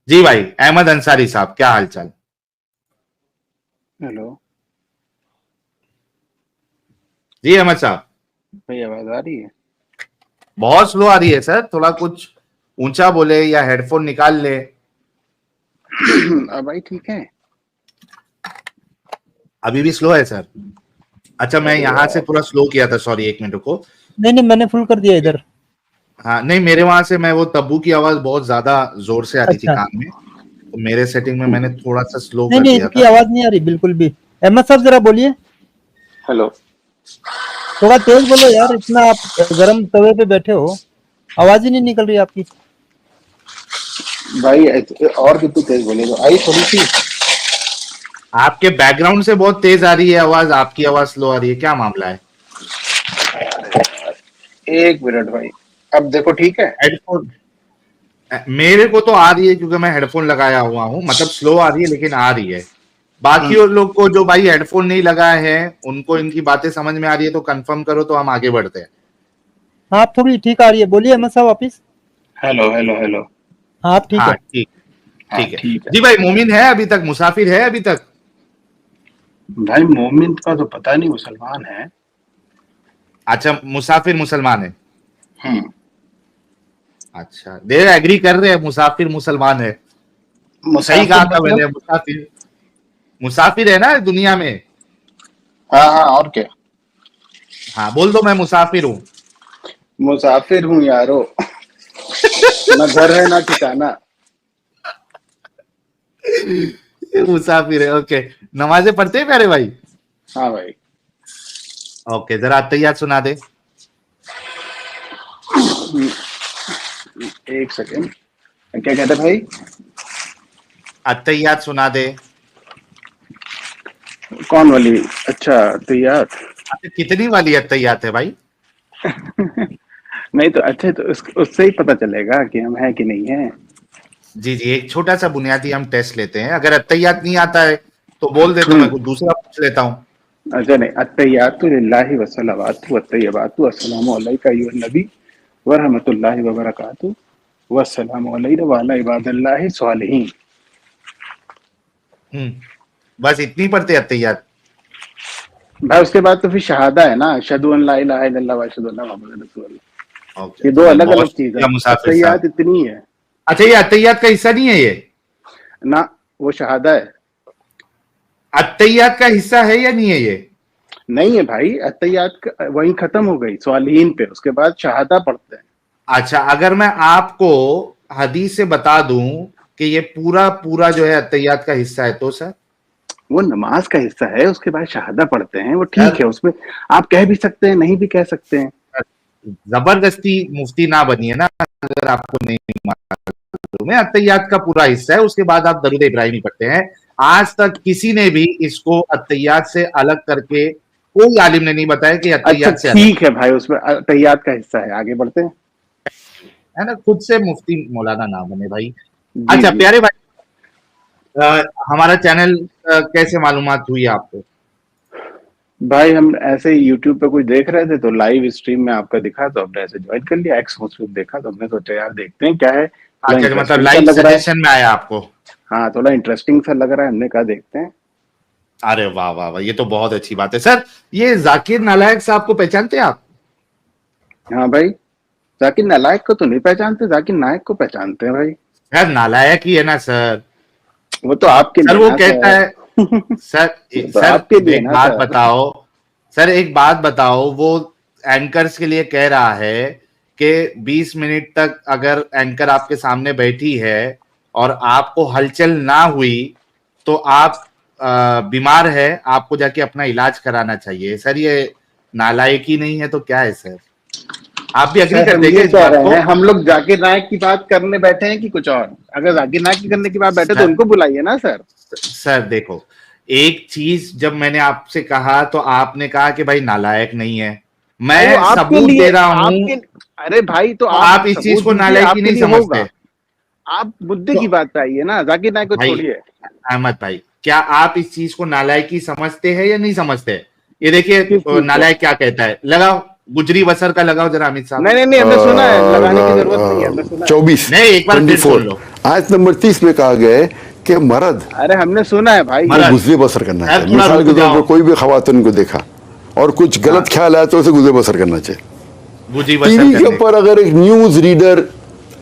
जी भाई, अहमद अंसारी साहब, क्या हाल चाल? हेलो जी अहमद साहब, भाई, आवाज आ रही है? बहुत स्लो आ रही है सर, थोड़ा कुछ ऊंचा बोले या हेडफोन निकाल ले। अब भाई ठीक है। अभी भी स्लो है सर। अच्छा, मैं अरे यहाँ से यार, पूरा स्लो किया था, सॉरी, एक मिनट रुको। नहीं नहीं, मैंने फुल कर दिया इधर। हाँ नहीं, मेरे वहां से मैं वो तब्बू की आवाज बहुत ज्यादा जोर से आ रही थी अच्छा, कान में, तो मेरे सेटिंग में मैंने थोड़ा सा स्लो नहीं कर नहीं, दिया इनकी था। आवाज नहीं आ रही बिल्कुल भी। अहमद साहब जरा बोलिए, हेलो थोड़ा तेज बोलो यार, इतना आप गरम तवे पे बैठे हो, आवाज ही नहीं निकल रही आपकी। भाई, और भी तू तेज बोलेगा, आई थोड़ी सी। आपके बैकग्राउंड से बहुत तेज आ रही है आवाज, आपकी आवाज स्लो आ रही है, क्या मामला है? एक मिनट भाई, अब देखो ठीक है। हेडफोन मेरे को तो आ रही है क्योंकि मैं हेडफोन लगाया हुआ हूँ, मतलब स्लो आ रही है लेकिन आ रही है। बाकी और लोग को जो भाई हेडफोन नहीं लगाए हैं उनको इनकी बातें समझ में आ रही है तो कंफर्म करो, तो हम आगे बढ़ते हैं। हाँ, आप थोड़ी ठीक आ रही है, बोलिए अहमद साहब वापिस। Hello hello hello. हाँ, आप ठीक हाँ है। ठीक, हाँ ठीक है। ठीक है। जी भाई, मोमिन है अभी तक, मुसाफिर है अभी तक? भाई मोमिन का तो पता नहीं, मुसलमान है। अच्छा, मुसाफिर मुसलमान है। हम्म। अच्छा, देर एग्री कर रहे हैं, मुसाफिर मुसलमान है। सही मुसाफिर कहा था मतलब? मैंने, मुसाफिर। मुसाफिर है ना दुनिया में। हाँ हाँ, और क्या। हाँ बोल दो, मैं मुसाफिर हूँ। मुसाफिर हूँ यारो। ना घर है ना ठिकाना। मुसाफिर है, ओके। नमाजें पढ़ते हैं प्यारे भाई? हाँ भाई। ओके, जरा अत्तहियात सुना दे। एक सेकेंड, क्या कहते भाई? अत्तहियात सुना दे। कौन वाली? अच्छा, तो यार। अच्छा, कितनी वाली अत्तहियात है भाई? नहीं तो अच्छा, तो उससे ही पता चलेगा कि हम हैं कि नहीं है। जी जी, एक छोटा सा बुनियादी हम टेस्ट लेते हैं, अगर अत्तहियात नहीं आता है तो बोल दे, तो मैं हम्म। कुछ दूसरा पूछ लेता हूँ। अच्छा नहीं, अत्तहियातु लिल्लाहि वस्सलावातु वत्तय्यबातु अस्सलामु अलैका अय्युहन नबी व रहमतुल्लाहि व बरकातुहू वस्सलामु अलैना व अला इबादिल्लाहि स्वालिहीन। बस इतनी पढ़ते अत्तहियात? भाई उसके बाद तो फिर शहादा है ना, अशहदु अन ला इलाहा इल्लल्लाह व अशहदु अन्ना मुहम्मदन रसूलुल्लाह। ओके, ये दो चलिए, अलग बहुत अलग चीज है। शुक्रिया मुसाफिर अत्तहियात साहब। इतनी है अच्छा, ये अत्तहियात का हिस्सा नहीं है ये? ना, वो शहादा है। अत्तहियात का हिस्सा है या नहीं है ये? नहीं है भाई, अत्तहियात वहीं खत्म हो गई स्वालिहीन पे, उसके बाद शहादा पढ़ते हैं। अच्छा, अगर मैं आपको हदीस से बता दूं कि ये पूरा पूरा जो है अत्तहियात का हिस्सा है, तो सर? वो नमाज का हिस्सा है, उसके बाद शहादा पढ़ते हैं, वो ठीक सर, है। उसमें आप कह भी सकते हैं, नहीं भी कह सकते हैं। जबरदस्ती मुफ्ती ना बनिए ना, अगर आपको नहीं मालूम है, अत्तहियात का पूरा हिस्सा है, उसके बाद आप दरूद इब्राहिमी पढ़ते हैं। आज तक किसी ने भी इसको अत्तहियात से अलग करके, कोई आलिम ने नहीं बताया कि अच्छा अत्तहियात से अलग ठीक है भाई, उसमें तैयात का हिस्सा है, आगे बढ़ते हैं। है ना। खुद से मुफ्ती मौलाना ना बने भाई। जी अच्छा जी। प्यारे भाई, हमारा चैनल कैसे मालूमात हुई आपको? भाई हम ऐसे ही यूट्यूब पे कुछ देख रहे थे, तो लाइव स्ट्रीम में आपका दिखा, तो हमने ऐसे ज्वाइन कर लिया। एक्स मुस्लिम देखा तो हमने सोचा यार देखते हैं क्या है, थोड़ा अच्छा, मतलब इंटरेस्टिंग सा लाइव लग रहा है। सजेशन में आया आपको? हाँ, थोड़ा इंटरेस्टिंग सा लग रहा है, हमने कहा देखते हैं। अरे वाह वाह वाह, ये तो बहुत अच्छी बात है सर। ये जाकिर नालायक साहब को पहचानते हैं आप? हाँ भाई, जाकिर नालायक को तो नहीं पहचानते, जाकिर नायक को पहचानते हैं भाई। सर नालायक ही है ना सर। वो तो आपके सर लिए वो ना कहता सर। है, सर वो तो सर आपके लिए एक ना बात सर। बताओ, सर एक बात बताओ, वो एंकर्स के लिए कह रहा है कि 20 मिनट तक अगर एंकर आपके सामने बैठी है और आपको हलचल ना हुई तो आप बीमार है, आपको जाके अपना इलाज कराना चाहिए। सर ये नालायकी नहीं है तो क्या है सर? आप भी अग्री सर हम करते हैं क्या ये इस कह बात रहे को? हैं, हम लोग जाकिर नायक की बात करने बैठे हैं कि कुछ और? अगर जाकिर नायक की करने की बात बैठे तो सर, उनको बुलाइए ना सर। सर देखो, एक चीज जब मैंने आपसे कहा तो आपने कहा कि भाई नालायक नहीं है, भाई वो मैं आपके सबूत लिए, दे रहा हूं। आपके, अरे भाई तो तो आप आप इस चीज सबूत को दीजिए, नालायकी आपके नहीं लिए समझते? होगा। आप मुद्दे तो की बात पे आइए ना, जाकिर नायक को भाई छोड़िए। अहमद भाई, क्या आप इस चीज को नालायकी समझते हैं या नहीं समझते? ये देखिए, किस चीज को? नालायक क्या कहता है, लगाओ। गुजरी बसर का लगाओ जरा अमित साहब। नहीं, हमने सुना है, लगाने की जरूरत नहीं है, हमने सुना है। 24 नहीं, एक बार फिर सुन 24 लो। आयत नंबर 30 में कहा गया है कि मर्द अरे हमने सुना है भाई। मर्द। गुजरे बसर करना यार, चाहिए। थोड़ा मिसाल के रुक तौर जाओ। पर कोई भी खवातीन को देखा और कुछ गलत ख्याल आया तो उसे गुजरे बसर करना चाहिए। गुजरी बसर टीवी के करने ऊपर अगर एक न्यूज रीडर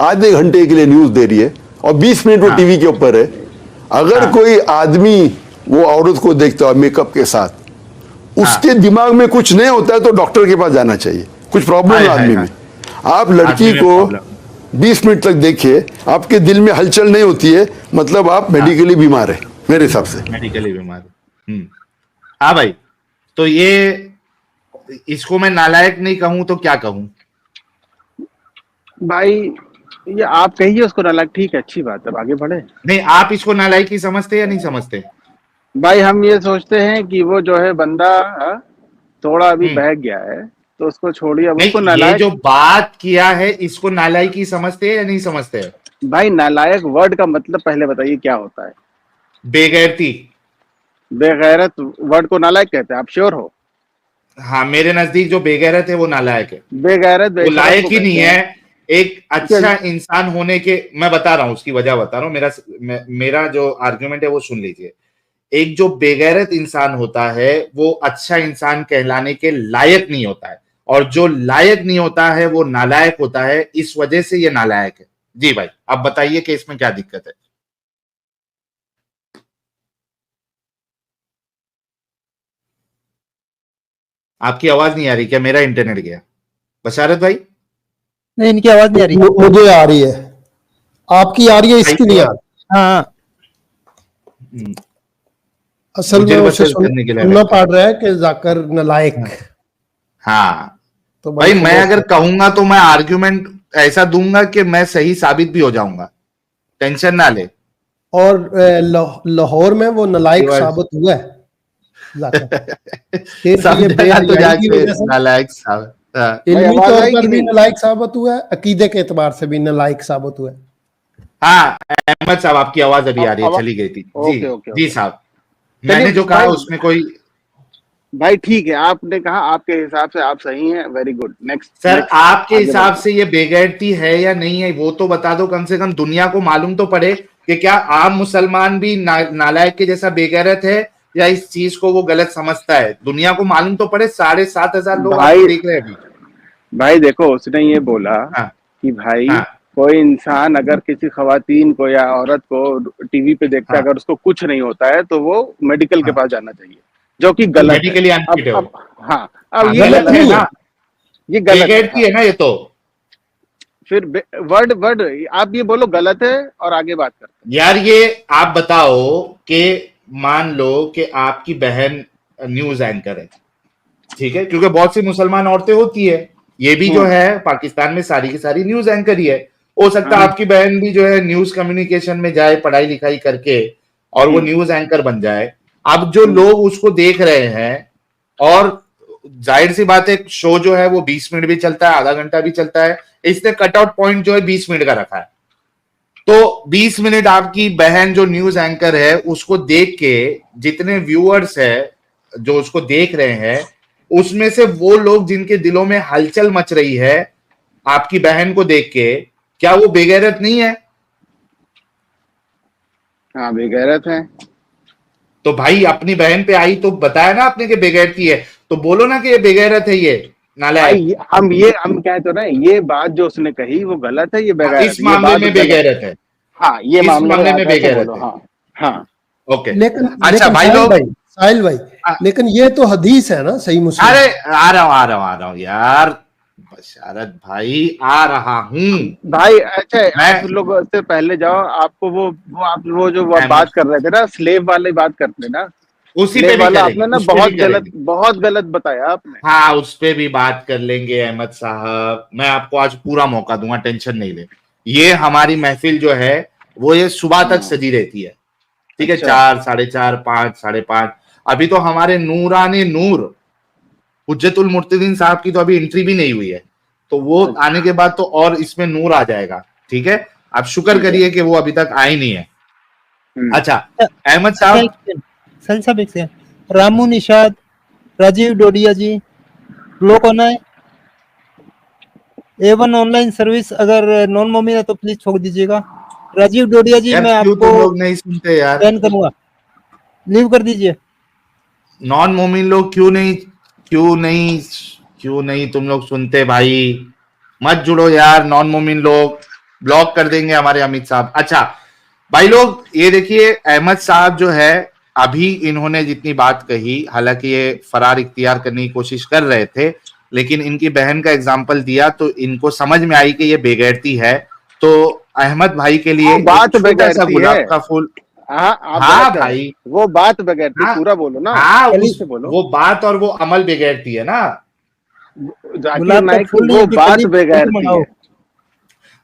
आधे घंटे के लिए न्यूज दे रही है और 20 मिनट वो हाँ। टीवी के ऊपर है, अगर हाँ। कोई आदमी वो औरत को देखता है मेकअप के साथ, उसके दिमाग में कुछ नहीं होता है तो डॉक्टर के पास जाना चाहिए। कुछ प्रॉब्लम है हाय, आदमी हाय, में। आप लड़की आदमी में को प्रॉब्लम। 20 मिनट तक देखिए, आपके दिल में हलचल नहीं होती है, मतलब आप मेडिकली बीमार है मेरे हिसाब से। मेडिकली बीमार। हाँ भाई, तो ये इसको मैं नालायक नहीं कहूं तो क्या कहूं? भाई ये आप कहिए उसको नालायक, ठीक है, अच्छी बात है, आगे बढ़े। नहीं, आप इसको नालायक ही समझते या नहीं समझते? भाई हम ये सोचते हैं कि वो जो है बंदा थोड़ा अभी हम्म। बहक गया है, तो उसको छोड़िए, अब उसको नहीं, ये नालायक। जो बात किया है इसको नालायक ही समझते हैं या नहीं समझते? भाई नालायक वर्ड का मतलब पहले बताइए क्या होता है? बेगैरती। बेगैरत वर्ड को नालायक कहते हैं, आप श्योर हो? हाँ, मेरे नजदीक जो बेगैरत है वो नालायक है। बेगैरत वो बेशरम लायक को ही नहीं कहते है। हैं। एक अच्छा इंसान होने के, मैं बता रहा हूं उसकी वजह बता रहा हूं, मेरा जो आर्ग्यूमेंट है वो सुन लीजिए। एक जो बेगैरत इंसान होता है वो अच्छा इंसान कहलाने के लायक नहीं होता है, और जो लायक नहीं होता है वो नालायक होता है। इस वजह से ये नालायक है। जी भाई, आप बताइए कि इसमें क्या दिक्कत है? आपकी आवाज नहीं आ रही क्या? मेरा इंटरनेट गया? बशारत भाई, नहीं, इनकी आवाज नहीं आ रही। मुझे आ रही है, आपकी आ रही है, इसकी नहीं आ रही। हाँ, हम्म, असल में गुजर उसे बसर करने के लिए सुनना रहता है। पड़ रहा है कि जाकर नालायक। हाँ तो भाई, मैं अगर कहूंगा तो मैं आर्ग्यूमेंट ऐसा दूंगा कि मैं सही साबित भी हो जाऊंगा, टेंशन ना ले। और लाहौर में वो नालायक ये साबित हुआ है जाकर। फिर ये समझा तो बेहयाई की जाके वजह से नालायक साहब। हाँ। भाई इल्मी आवाज तौर आई पर कि भी नहीं? नालायक साबित हुआ है, अकीदे के एतबार से भी नालायक साबित हुआ है। हाँ, अहमद साहब, आपकी आवाज अभी आ रही है, चली गई थी। जी ओके ओके जी ओके। साहब, चलिए मैंने जो कहा भाई, उसमें कोई। भाई ठीक है, आपने कहा, आपके हिसाब से आप सही हैं, वेरी गुड। नेक्स्ट सर, आपके आगे हिसाब बढ़ते से ये बेगैरती है या नहीं है वो तो बता दो, कम से कम दुनिया को मालूम तो पड़े कि क्या आम मुसलमान भी नालायक के जैसा बेगैरत है या इस चीज को वो गलत समझता है। दुनिया को मालूम तो पड़े। 7,500 हैं। लोग भाई आपको देख रहे हैं अभी। भाई देखो, उसने ये बोला हाँ। कि भाई हाँ। कोई इंसान अगर किसी खवातीन को या औरत को टीवी पे देखता है, हाँ। अगर उसको कुछ नहीं होता है तो वो मेडिकल के हाँ। पास जाना चाहिए, जो कि गलत है। मेडिकली अनफिट है वो। हाँ, अब हाँ, ये गलत गलत है है, ना, ये गलत है। बेगैरती हाँ। है ना ये तो। फिर वर्ड वर्ड आप ये बोलो गलत है और आगे बात करते यार, ये आप बताओ कि मान लो कि आपकी बहन न्यूज एंकर है, ठीक है, क्योंकि बहुत सी मुसलमान औरतें होती है, ये भी जो है पाकिस्तान में सारी की सारी न्यूज एंकर ही है। हो सकता है आपकी बहन भी जो है न्यूज कम्युनिकेशन में जाए, पढ़ाई लिखाई करके, और वो न्यूज एंकर बन जाए। अब जो लोग उसको देख रहे हैं, और जाहिर सी बात है, शो जो है वो 20 मिनट भी चलता है, आधा घंटा भी चलता है, इसने कट आउट पॉइंट जो है 20 मिनट का रखा है। तो 20 मिनट आपकी बहन जो न्यूज एंकर है उसको देख के जितने व्यूअर्स है जो उसको देख रहे हैं, उसमें से वो लोग जिनके दिलों में हलचल मच रही है आपकी बहन को देख के, क्या वो बेगैरत नहीं है? हाँ, बेगैरत है। तो भाई, अपनी बहन पे आई तो बताया ना आपने कि बेगैरती है, तो बोलो ना कि ये बेगैरत है, ये नालायक। भाई हम कहते हो ना, ये बात जो उसने कही वो गलत है, ये बेगैरत इस है, ये मामले बात में गलत बेगैरत है। हाँ, ये इस मामले मामले में आप ऐसे बेगैरत बोलो। है। हाँ हाँ, ओके। लेकिन अच्छा लेकिन भाई लोग, साहिल भाई, लेकिन ये तो हदीस है ना, सही मुस्लिम। अरे आ रहा हूं यार, बशारत भाई, आ रहा हूं भाई। अच्छा, मैं। आप लोग से पहले जाओ, आपको वो जो अहमद, बात कर रहे थे ना, स्लेव वाले बात करते ना, उसी पे स्लेव भी वाला करेंगे, आपने ना उस पे भी करेंगे। बहुत गलत बताया आपने। हाँ, उस पे भी बात कर लेंगे अहमद साहब, मैं आपको आज पूरा मौका दूंगा, टेंशन नहीं ले। ये हमारी महफिल जो है वो ये सुबह तक सजी रहती है, ठीक है, अच्छा। 4, 4:30, 5, 5:30। अभी तो हमारे नूराने नूर हुज्जतुल मुर्तदीन साहब की तो अभी एंट्री भी नहीं हुई है, तो वो आने के बाद तो और इसमें नूर आ जाएगा, ठीक है। आप शुक्र करिए कि वो अभी तक आए नहीं है। अच्छा अहमद साहब, साहिल साहब एक सेकंड, रामू निषाद, राजीव डोडिया जी, लो कौन है? A1 ऑनलाइन सर्विस अगर नॉन मोमिन है तो प्लीज छोड़ दीजिएगा। राजीव डोडिया जी यार मैं क्यों तुम आपको लोग नहीं सुनते यार? बैन करूंगा, लीव कर दीजिए। नॉन मोमिन लोग क्यों नहीं तुम लोग सुनते भाई? मत जुड़ो यार नॉन मोमिन लोग, ब्लॉक कर देंगे हमारे अमित साहब। अच्छा भाई लोग, ये देखिए अहमद साहब जो है, अभी इन्होंने जितनी बात कही, हालांकि ये फरार इख्तियार करने की कोशिश कर रहे थे, लेकिन इनकी बहन का एग्जाम्पल दिया तो इनको समझ में आई कि ये बेगैरती है। तो अहमद भाई के लिए वो एक बात छोटा सा बगैरती है। गुलाब का फूल। हाँ, आप हाँ गलत कह रहे हैं। भाई, वो बात बगैरती, हाँ पूरा बोलो ना, हाँ, सही से बोलो। वो बात और वो अमल बेगैरती है ना। जाकिर गुलाब का नाइक की फूल नहीं वो कि बात कली बेगैरती मंगाओ। है,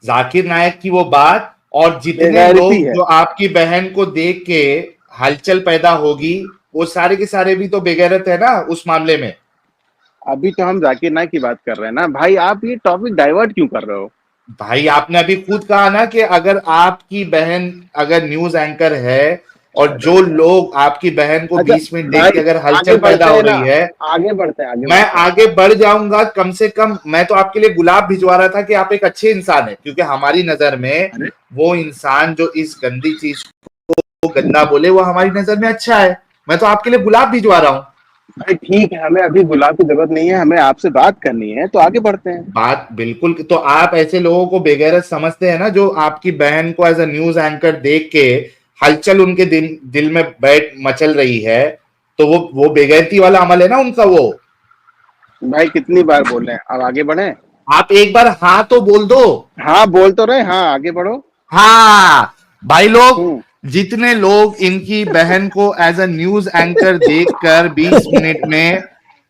जाकिर नायक की वो बात, और जितने बेगैरती लोग है। जो आपकी बहन को देख के हलचल पैदा होगी, वो सारे के सारे भी तो बेगैरत है ना उस मामले में। अभी तो हम जाकिर नाइक की बात कर रहे हैं ना भाई, आप ये टॉपिक डाइवर्ट क्यों कर रहे हो? भाई आपने अभी खुद कहा ना कि अगर आपकी बहन अगर न्यूज एंकर है, और जो लोग आपकी बहन को अच्छा 20 मिनट देख के भाई, अगर आगे हलचल पैदा बढ़ते हो हैं ना, रही है, आगे बढ़ते हैं, आगे मैं बढ़ते हैं। आगे बढ़ जाऊंगा। कम से कम मैं तो आपके लिए गुलाब भिजवा रहा था कि आप एक अच्छे इंसान है, क्योंकि हमारी नजर में अरे वो इंसान जो इस गंदी चीज को गंदा बोले, वो हमारी नजर में अच्छा है। मैं तो आपके लिए गुलाब भिजवा रहा हूँ। भाई ठीक है, हमें अभी गुलाब की जरूरत नहीं है, हमें आपसे बात करनी है, तो आगे बढ़ते हैं। बात बिल्कुल, तो आप ऐसे लोगों को बेगैरत समझते हैं ना, जो आपकी बहन को एज अ न्यूज एंकर देख के हलचल उनके दिल में बैठ मचल रही है, तो वो बेगैरती वाला अमल है ना उनका वो। भाई कितनी बार बोल रहे हैं, अब आगे बढ़े। आप एक बार हाँ तो बोल दो। हाँ बोल तो रहे, हाँ आगे बढ़ो। हाँ भाई लोग, हम्म। जितने लोग इनकी बहन को एज अ न्यूज एंकर देखकर 20 मिनट में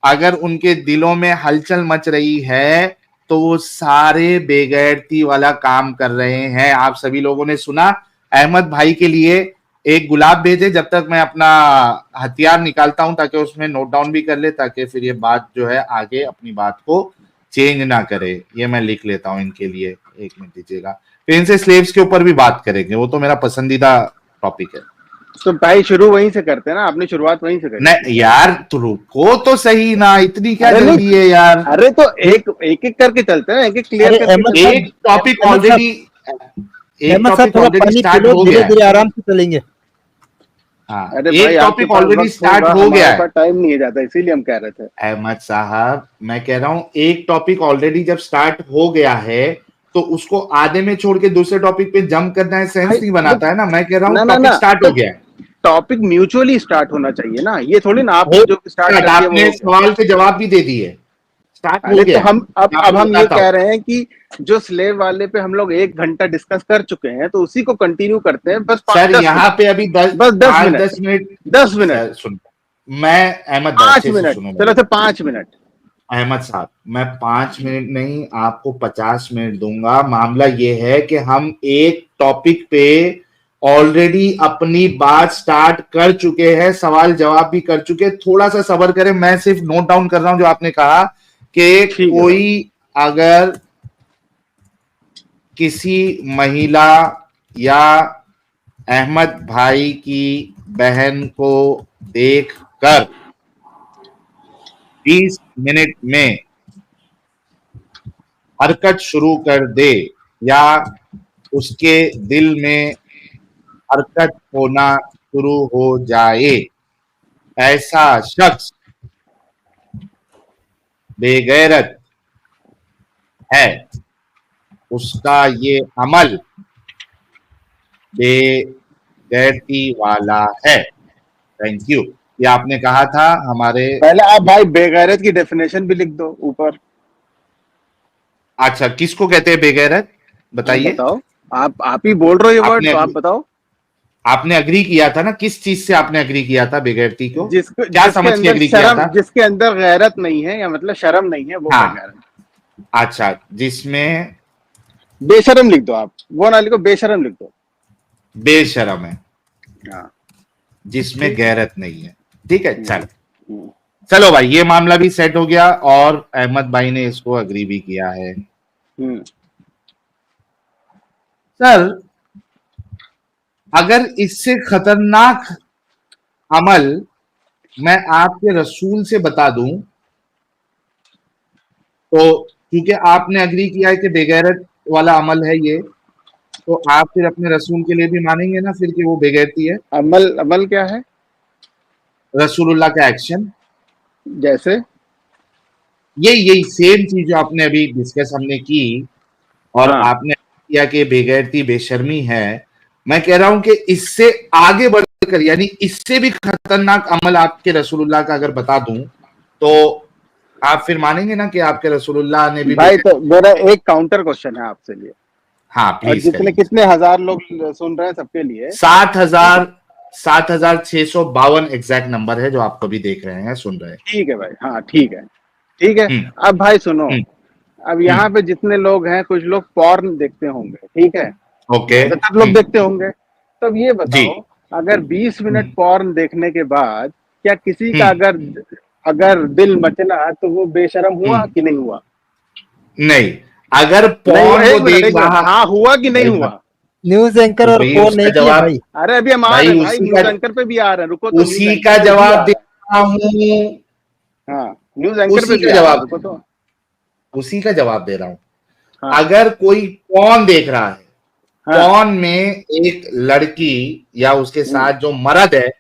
अगर उनके दिलों में हलचल मच रही है, तो वो सारे बेगैरती वाला काम कर रहे हैं। आप सभी लोगों ने सुना। अहमद भाई के लिए एक गुलाब भेजे, जब तक मैं अपना हथियार निकालता हूं, ताकि उसमें नोट डाउन भी कर ले, ताकि फिर ये बात जो है आगे अपनी बात को चेंज ना करे। ये मैं लिख लेता हूं इनके लिए, एक मिनट दीजिएगा। फिर इनसे स्लेव्स के ऊपर भी बात करेंगे, वो तो मेरा पसंदीदा टॉपिक है। तो भाई शुरू वहीं से करते हैं ना, आपने शुरुआत वहीं से करी थी। नहीं यार, तो रुको तो सही ना, इतनी क्या अरे जल्दी नहीं, है यार? अरे तो एक एक एक करके चलते हैं ना, एक एक क्लियर अरे करके अहमद चलते हैं। साहब, एक टॉपिक अहमद साहब, ऑलरेडी एक अहमद साहब टॉपिक थोड़ा ऑलरेडी पानी पी स्टार्ट लो, हो धीरे गया है। धीरे आराम से चलेंगे। हाँ, अरे भाई एक आपके टॉपिक पास ऑलरेडी वक्त स्टार्ट होगा, हो गया हमारे है। पास टाइम नहीं है ज्यादा, इसीलिए हम कह रहे थे। अहमद साहब, मैं कह रहा हूं एक टॉपिक ऑलरेडी जब स्टार्ट हो गया है, तो उसको आधे में छोड़ के दूसरे टॉपिक पे जंप करना है, सेंस भाई नहीं बनाता है ना। मैं कह रहा हूं ना ना टॉपिक ना, स्टार्ट तो हो गया है। टॉपिक म्यूचुअली स्टार्ट होना चाहिए ना, ये थोड़ी ना आपने हो जो स्टार्ट गया, कर दिया वो आपने हो गया। सवाल के जवाब भी दे दिए, स्टार्ट हो अरे तो गया है। हम मैं अब आपको हम ये बताता कह हूं। रहे हैं कि जो स्लेव वाले पे हम लोग 1 घंटा डिस्कस कर चुके हैं, तो उसी को कंटिन्यू करते हैं, बस सर 10 यहाँ मिनट पे अभी बस 10 पांच मिनट दस मिनट 10 मिनट सर सुन, मैं अहमद भाई 5 अच्छे से मिनट सुनो चलो, मेरी। तो 5 मिनट। अहमद साहब, मैं 5 मिनट नहीं, आपको 50 मिनट दूंगा। मामला ये है कि हम एक टॉपिक पे ऑलरेडी अपनी बात स्टार्ट कर चुके हैं, सवाल जवाब भी कर चुके हैं। थोड़ा सा सब्र करें, मैं सिर्फ नोट डाउन कर रहा हूं जो आपने कहा कि ठीक है भाई। कोई अगर किसी महिला या अहमद भाई की बहन को देखकर 20 मिनट में हरकत शुरू कर दे, या उसके दिल में हरकत होना शुरू हो जाए, ऐसा शख्स बेगैरत है। उसका ये अमल बेगैरती वाला है। Thank you. ये आपने कहा था हमारे। पहले आप भाई बेगैरत की डेफिनेशन भी लिख दो ऊपर। अच्छा, किसको कहते हैं बेगैरत, आप बताइए। बताओ, आप ही बोल रहे हो ये वर्ड, आपने तो आप बताओ। आपने अग्री किया था ना, किस चीज से आपने अग्री किया था बेगैरती को? जिसको क्या जिसके समझ के अंदर अग्री किया शर्म, था? जिसके अंदर गैरत नहीं है, या मतलब शर्म नहीं है, वो हाँ, बेगैरत। अच्छा, जिसमें बेशरम लिख दो, आप वो ना लिखो, बेशरम लिख दो। बेशरम है, हाँ जिसमें ठीक। गैरत नहीं है। ठीक है, हम्म, चलो। हम्म, चलो भाई, ये मामला भी सेट हो गया, और अहमद भाई ने इसको अग्री भी किया है। हम्म। सर, अगर इससे खतरनाक अमल मैं आपके रसूल से बता दूं, तो क्योंकि आपने अग्री किया है कि बेगैरत वाला अमल है ये, तो आप फिर अपने रसूल के लिए भी मानेंगे ना फिर कि वो बेगैरती है? अमल अमल क्या है? रसूलुल्लाह का एक्शन, जैसे यही सेम चीज जो आपने अभी डिस्कस हमने की, और हाँ आपने किया कि बेगैरती बेशर्मी है। मैं कह रहा हूं कि इससे आगे बढ़कर, यानी इससे भी खतरनाक अमल आपके रसूलुल्लाह का अगर बता दूं, तो आप फिर मानेंगे ना कि आपके रसूलुल्लाह ने भी भाई, तो मेरा एक काउंटर क्वेश्चन है आपसे लिए, हाँ और प्लीज जितने करिए। कितने हजार लोग सुन रहे हैं सबके लिए। 7,652 एग्जैक्ट नंबर है जो आप कभी देख रहे हैं, सुन रहे हैं। ठीक है भाई, हाँ ठीक है, ठीक है। हम्म, अब भाई सुनो, हम्म, अब यहाँ हम्म, पे जितने लोग हैं, कुछ लोग पॉर्न देखते होंगे, ठीक है, ओके, ज्यादातर लोग देखते होंगे। तो अब ये जी, बताओ, अगर 20 मिनट हम्म, पॉर्न देखने के बाद क्या किसी का हम्म, अगर अगर दिल मचला तो वो बेशरम हुआ हम्म, कि नहीं हुआ? नहीं, अगर नहीं हुआ, पॉन वो देख एक मिनट, रहा, हाँ हुआ कि नहीं भाई हुआ? न्यूज एंकर तो और भाई फोन उसका नहीं किए जवाब, भाई। अरे अभी हम आ रहे भाई हैं भाई, उसी का, न्यूज एंकर पे भी आ रहे हैं, रुको तो, न्यूज उसी एंकर का पे भी आ जवाब दे रहे हैं। रहा हूं, हाँ, न्यूज एंकर पे उसी भी का आ रहे हैं, जवाब, रुको तो। उसी का जवाब दे रहा हूं। हाँ अगर कोई पॉन देख रहा है, हाँ। पॉन में एक लड़की या उसके हम्म, साथ जो मर्द है, हाँ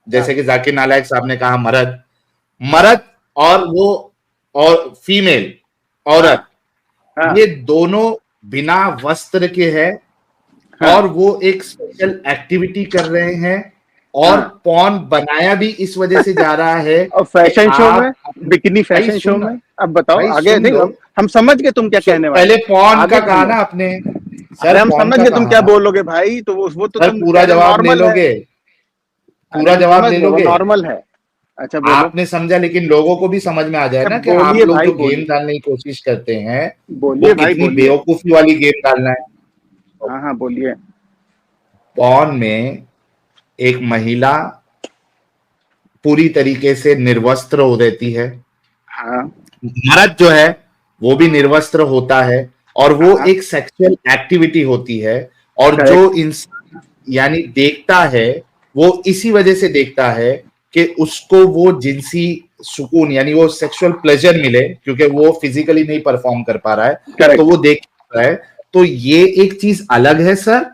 जैसे कि जाकिर नालायक साहब ने कहा, मर्द मर्द और वो, और फीमेल हाँ औरत, हाँ ये दोनों बिना वस्त्र के हैं, हाँ और वो एक स्पेशल एक्टिविटी कर रहे हैं, और हाँ। पॉन बनाया भी इस वजह से जा रहा है और कि फैशन शो में, आप, बिकिनी भाई फैशन शो सुन, में, अब बताओ भाई आगे, सुन नहीं लो, हम समझ गए तुम क्या कहने वाले पहले हो। पॉन आगे का कहा बोलो। ना आपने, अरे सर हम पॉन समझ का गए तुम क्या कहा, बोलोगे भाई, तो वो तो सर तुम कह पूरा रहे हो जवाब ले नॉर्मल है। लोगे, अरे पूरा हम जवाब समझ ले गए वो लोगे। नॉर्मल है। अच्छा बोलो। आपने समझा, लेकिन लोगों को भी समझ में आ जाए अच्छा ना कि आप बोलिए लोग भाई, जो गेम बोलिए डालने की कोशिश करते हैं वो बोलिए भाई, कितनी बोलिए। बेवकूफी वाली गेम डालना है। हाँ हाँ बोलिए। पॉन में एक महिला पूरी तरीके से निर्वस्त्र हो रहती है, हाँ मर्द जो है वो भी निर्वस्त्र होता है, और वो हाँ। एक सेक्सुअल एक्टिविटी होती है, और जो करेक्ट। इंसान यानी देखता है, वो इसी वजह से देखता है कि उसको वो जिनसी सुकून यानी वो सेक्सुअल प्लेजर मिले, क्योंकि वो फिजिकली नहीं परफॉर्म कर पा रहा है, तो करेक्ट। वो देख रहा है। तो ये एक चीज अलग है सर,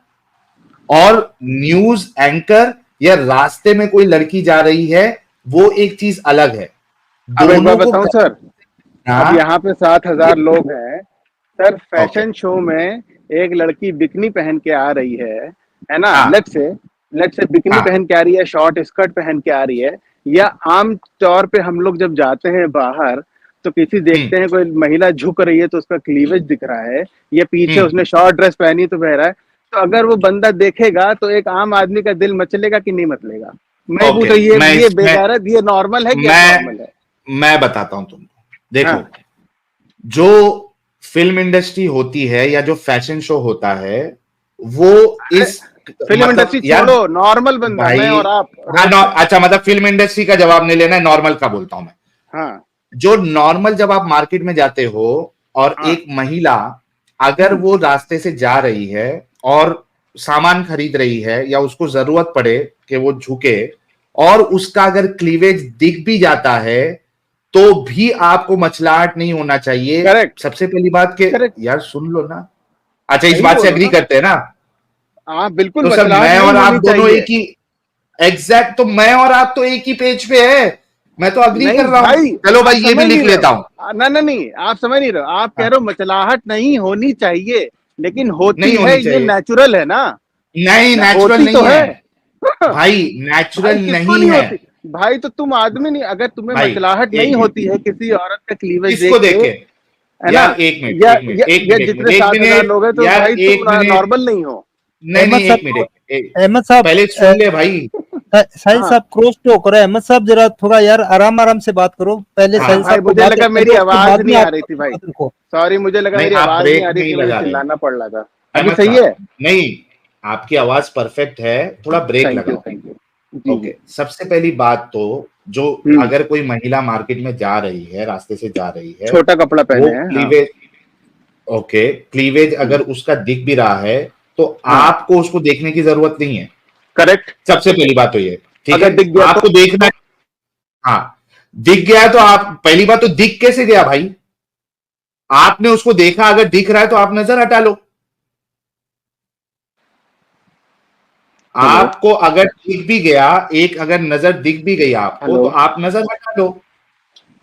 और न्यूज एंकर या रास्ते में कोई लड़की जा रही है, वो एक चीज अलग है, अब एक बार दोनों को बताऊं सर, अब हाँ, यहाँ पे 7,000 लोग हैं सर, ओके, फैशन शो में एक लड़की बिकनी पहन के आ रही है ना, हाँ, लेट से बिकनी हाँ, पहन के आ रही है, शॉर्ट स्कर्ट पहन के आ रही है, या आम तौर पे हम लोग जब जाते हैं बाहर तो किसी हम्म, देखते हैं कोई महिला झुक रही है तो उसका क्लीवेज दिख रहा है, या पीछे हम्म, उसने शॉर्ट ड्रेस पहनी तो बह रहा है, तो अगर वो बंदा देखेगा तो एक आम आदमी का दिल मचलेगा कि नहीं मचलेगा? मैं पूछ ओके, रही, मैं ये इसमें, बेगारत, ये नॉर्मल है कि मैं एबनॉर्मल है? मैं बताता हूं तुमको, देखो, हाँ। जो फिल्म इंडस्ट्री होती है या जो फैशन शो होता है, वो इस, फिल्म मतलब इंडस्ट्री यार, छोड़ो, नॉर्मल बंदा, मैं भाई, और आप, हाँ, रोड पे। अच्छा, मतलब फिल्म इंडस्ट्री का जवाब नहीं लेना है, नॉर्मल का बोलता हूं मैं। हाँ जो नॉर्मल, जब आप मार्केट में जाते हो और हाँ। एक महिला अगर हम्म, वो रास्ते से जा रही है और सामान खरीद रही है, या उसको जरूरत पड़े कि वो झुके, और उसका अगर क्लीवेज दिख भी जाता है, तो भी आपको मचलाहट नहीं होना चाहिए। करेक्ट। सबसे पहली बात के, करेक्ट, यार सुन लो ना, अच्छा इस सही बात से बोलो एग्री ना। करते हैं ना? हाँ बिल्कुल, तो सर मचलाहट मैं नहीं और आप होनी दोनों चाहिए। एक ही, एग्जैक्ट, तो मैं और आप तो एक ही पेज पे है, मैं तो अग्री नहीं कर रहा हूं। भाई, चलो आप भाई ये भी समझ लिख नहीं रहे लेता हूं। हो, ना ना नहीं, आप समझ नहीं रहे हो, आप कह हाँ, रहे हो मचलाहट नहीं होनी चाहिए, लेकिन होती नहीं है, होनी ये चाहिए, नेचुरल है ना, नहीं नेचुरल होती तो नहीं है है। भाई, भाई नेचुरल किसको नहीं नहीं है होती? भाई तो तुम आदमी नहीं, अगर तुम्हें भाई। मचलाहट नहीं एक मिनट, होती है किसी औरत का क्लीवेज किसको देख के, देखे, है ना, यार एक मिनट, या एक मिनट, एक या मिनट, एक मिनट, जितने एक 7,000 मिनट, लोग हैं, तो यार भाई तुम एक मिनट, नॉर्मल नहीं हो। नहीं अहमद नहीं, एक साहब, मिनट, अहमद साहब, पहले सुन ले भाई। साहिल हाँ साहब क्रॉस टॉक हो रहा है। अहमद साहब जरा थोड़ा यार आराम आराम से बात करो, पहले हाँ, साहिल भाई साहब को मुझे बात लगा करने मेरी दो, उसके आवाज बाद में नहीं आ आप रही थी भाई, बात रखो। सॉरी, मुझे लगा नहीं मेरी आप आवाज नहीं ब्रेक आ रही नहीं थी, मुझे लगा रहे चिल्लाना पड़ रहा था। अभी अहमद सही साहब, है? नहीं, आपकी आवाज परफेक्ट है, थोड़ा ब्रेक थैंक यू, लगाओ। Thank you. जी जी। ओके, सबसे पहली बात तो, जो हम्म, अगर कोई महिला मार्केट में जा रही है, रास्ते से जा रही है, छोटा कपड़ा वो पहने हैं, हाँ। क्लीवेज, ओके, क्लीवेज हम्म, अगर उसका दिख भी रहा है, तो हाँ आपको उसको देखने की जरूरत नहीं है। करेक्ट। सबसे पहली बात तो ये, ठीक है, अगर दिख गया तो? आपको देखना है, हाँ, दिख गया है तो आप, पहली बात तो दिख कैसे गया भाई? आपने उसको देखा, अगर दिख रहा है तो आप नजर हटा लो। आपको अगर दिख भी गया, एक अगर नजर दिख भी गई आपको, तो आप नजर हटा लो।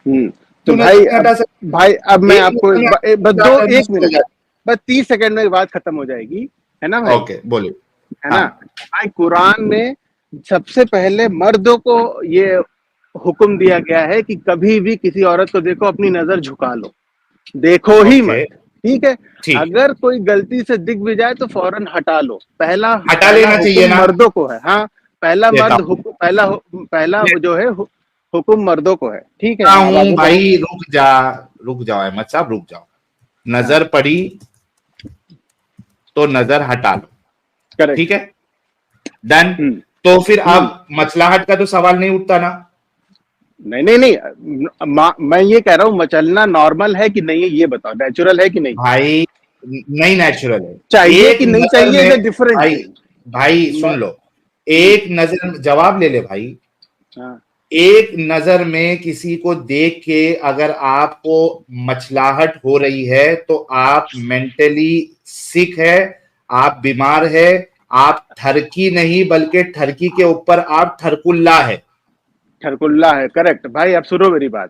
तो क्यों भाई नजर हटा सकते? भाई अब मैं एक आपको मिनट में बस एक मुश्किल हो मिनट, जाती बस 30 सेकंड में बात खत्म हो जाएगी, है ना है। भाई? ओके, बोलिए। है ना? हाँ, भाई कुरान में सबसे पहले मर्दों को ये हुक्म दिया गया है कि कभी भी किसी औरत को देखो अपनी नजर झुका लो, देखो ही ओके, मत। ठीक है? ठीक, अगर कोई गलती से दिख भी जाए तो फौरन हटा लो। पहला हटा पहला लेना चाहिए हुक्म ना। मर्दों को है। हाँ, पहला देता मर्द हुक्म, पहला जो है हुक्म मर्दों को है। ठीक है, अब हूं आगे बढ़ो। भाई, रुक जाओ अहमद साहब, रुक जाओ। हाँ, नजर पड़ी तो नजर हटा लो, करेक्ट। ठीक है, डन। हम्म तो फिर हम्म अब मसलाहट का तो सवाल नहीं उठता ना। नहीं नहीं नहीं, मैं ये कह रहा हूँ मचलना नॉर्मल है कि नहीं है, ये बताओ, नेचुरल है कि नहीं? भाई नहीं नेचुरल है। चाहिए एक कि नहीं नजर चाहिए, में, इज डिफरेंट भाई थिंग। भाई सुन लो, एक नजर, जवाब ले ले भाई। हाँ, एक नजर में किसी को देख के अगर आपको मचलाहट हो रही है तो आप मेंटली सिक है, आप बीमार है, आप ठरकी नहीं बल्कि ठरकी के ऊपर आप ठरकुल्ला है। ठरकुल्ला है, करेक्ट भाई। अब सुनो मेरी बात।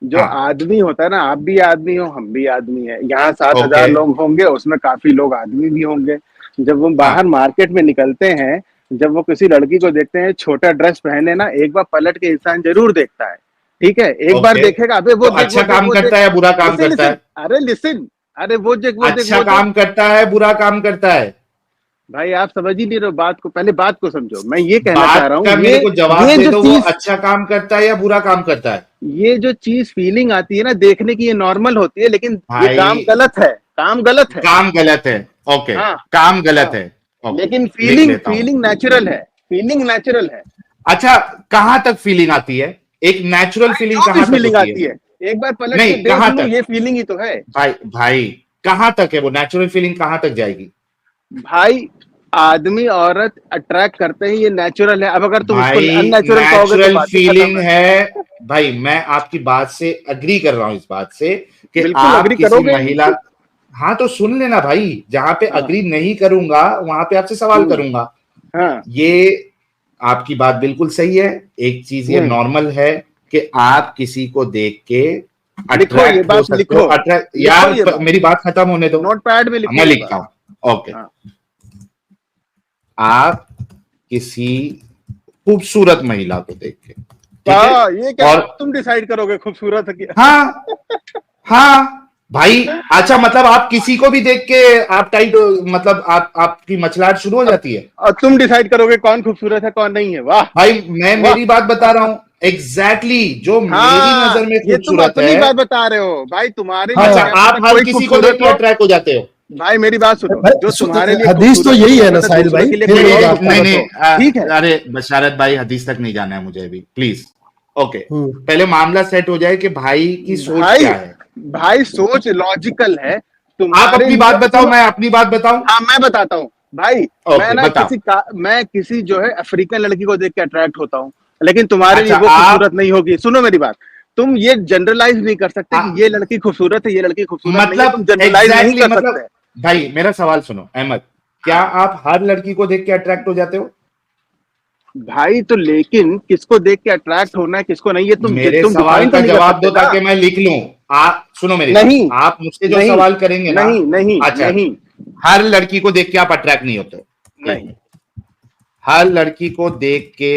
जो हाँ, आदमी होता है ना, आप भी आदमी हो, हम भी आदमी है, यहाँ ओके, 7,000 लोग होंगे, उसमें काफी लोग आदमी भी होंगे। जब वो हाँ, बाहर मार्केट में निकलते हैं, जब वो किसी लड़की को देखते हैं छोटा ड्रेस पहने ना, एक बार पलट के इंसान जरूर देखता है। ठीक है? एक बार ओके। देखेगा, अबे तो वो देख, अच्छा वो देख, काम वो देख। करता है या बुरा काम लिसन करता लिसन, है? अरे लिसन, अरे वो देख, वो देख, अच्छा वो देख। काम करता है, बुरा काम करता है? भाई आप समझ ही नहीं रहे हो बात को, पहले बात को समझो। मैं ये कहना चाह बात रहा हूँ, का मेरे को जवाब ये दे जो दो, वो चीज, अच्छा काम करता है या बुरा काम करता है? ये जो चीज फीलिंग आती है ना देखने की, ये नॉर्मल होती है, लेकिन ये काम भाई गलत है, काम गलत है। काम गलत है, ओके, हाँ काम गलत हाँ, है, ओके, लेकिन लिख फीलिंग लेता हूं। फीलिंग नेचुरल है, फीलिंग नेचुरल है। अच्छा, कहां तक फीलिंग आती है? एक नेचुरल भाई फीलिंग जो भी कहां तक फीलिंग होती है? आती है, एक बार पलट नहीं, के देख कहां लो, तक? ये फीलिंग ही तो है। भाई भाई, कहां तक है वो नेचुरल फीलिंग, कहां तक जाएगी? भाई आदमी औरत अट्रैक्ट करते हैं, ये नेचुरल है। अब अगर तुम इसको भाई अननेचुरल कहोगे तो नेचुरल बात ही खत्म फीलिंग है। है। भाई मैं आपकी बात से अग्री कर रहा हूं, इस बात से कि बिल्कुल आप अग्री किसी करोगे ही। महिला, हाँ तो सुन लेना भाई, जहां पे हाँ अग्री नहीं करूंगा वहां पे आपसे सवाल हम्म, करूंगा। हाँ ये आपकी बात बिल्कुल सही है। एक चीज ये हम्म। नॉर्मल है कि आप किसी को देख के लिखो ये अट्रैक्ट हो बात, सकते हो। लिखो, अट्रैक्ट लिखो यार, ये बात, मेरी बात खत्म होने दो, नोट पैड में लिखो मैं ये लिखता बात। हूं। ओके, हाँ आप किसी खूबसूरत महिला को देख के, ठीक है, वाह, ये क्या और तुम डिसाइड करोगे खूबसूरत है क्या? हाँ, हाँ भाई, अच्छा मतलब आप किसी को भी देख के आप टाइट, मतलब आप आपकी मचलाहट शुरू हो अब जाती है? अब तुम डिसाइड करोगे कौन खूबसूरत है कौन नहीं है। वाह भाई मैं वाह। मेरी बात बता रहा हूं, एग्जैक्टली जो मेरी हाँ, नजर में ये तुम खूबसूरत अपनी है। बात बता रहे हो भाई, तुम्हारे लिए अच्छा, हाँ क्या आप पता हर कोई किसी को देख खूबसूरत के हो। अट्रैक्ट हो जाते हो? भाई मेरी बात सुनो, भाई जो तुम्हारे लिए हदीस तो खूबसूरत है, यही क्या है ना पता साहिल दूसरों भाई, के लिए फिर कोई और और आप क्या खूबसूरत नहीं, हो। ठीक है? अरे बशारत भाई, हदीस तक नहीं जाना है मुझे अभी, प्लीज। ओके, हम्म पहले मामला सेट हो जाए कि भाई की सोच भाई क्या है। भाई सोच लॉजिकल है आप तुम्हारे अपनी बात लिए। बताओ, सुनो, मैं अपनी बात बताऊं। हाँ मैं बताता हूँ भाई। ओके, बताओ। मैं किसी जो है अफ्रीकन लड़की को देख के अट्रैक्ट होता हूँ, लेकिन तुम्हारे लिए अच्छा, वो आप खूबसूरत नहीं होगी। सुनो मेरी बात, तुम ये जनरलाइज नहीं कर सकते कि ये लड़की खूबसूरत है, ये लड़की खूबसूरत नहीं है, तुम मतलब जनरलाइज नहीं एग्जैक्टली कर मतलब, सकते। भाई मेरा सवाल सुनो अहमद, क्या हाँ आप हर लड़की को देख के अट्रैक्ट हो जाते हो? भाई, तो लेकिन किसको देख के अट्रैक्ट होना है, किसको नहीं, ये मेरे तुम सवाल डिफाइन तो का नहीं कर जवाब सकते दो ना। ताकि मैं लिख लूं। आप सुनो मेरी बात, नहीं आप मुझसे जो नहीं सवाल करेंगे ना, नहीं नहीं अच्छा, नहीं हर लड़की को देख के आप अट्रैक्ट नहीं होते हो? एक नहीं। मिनट, हर लड़की को देख के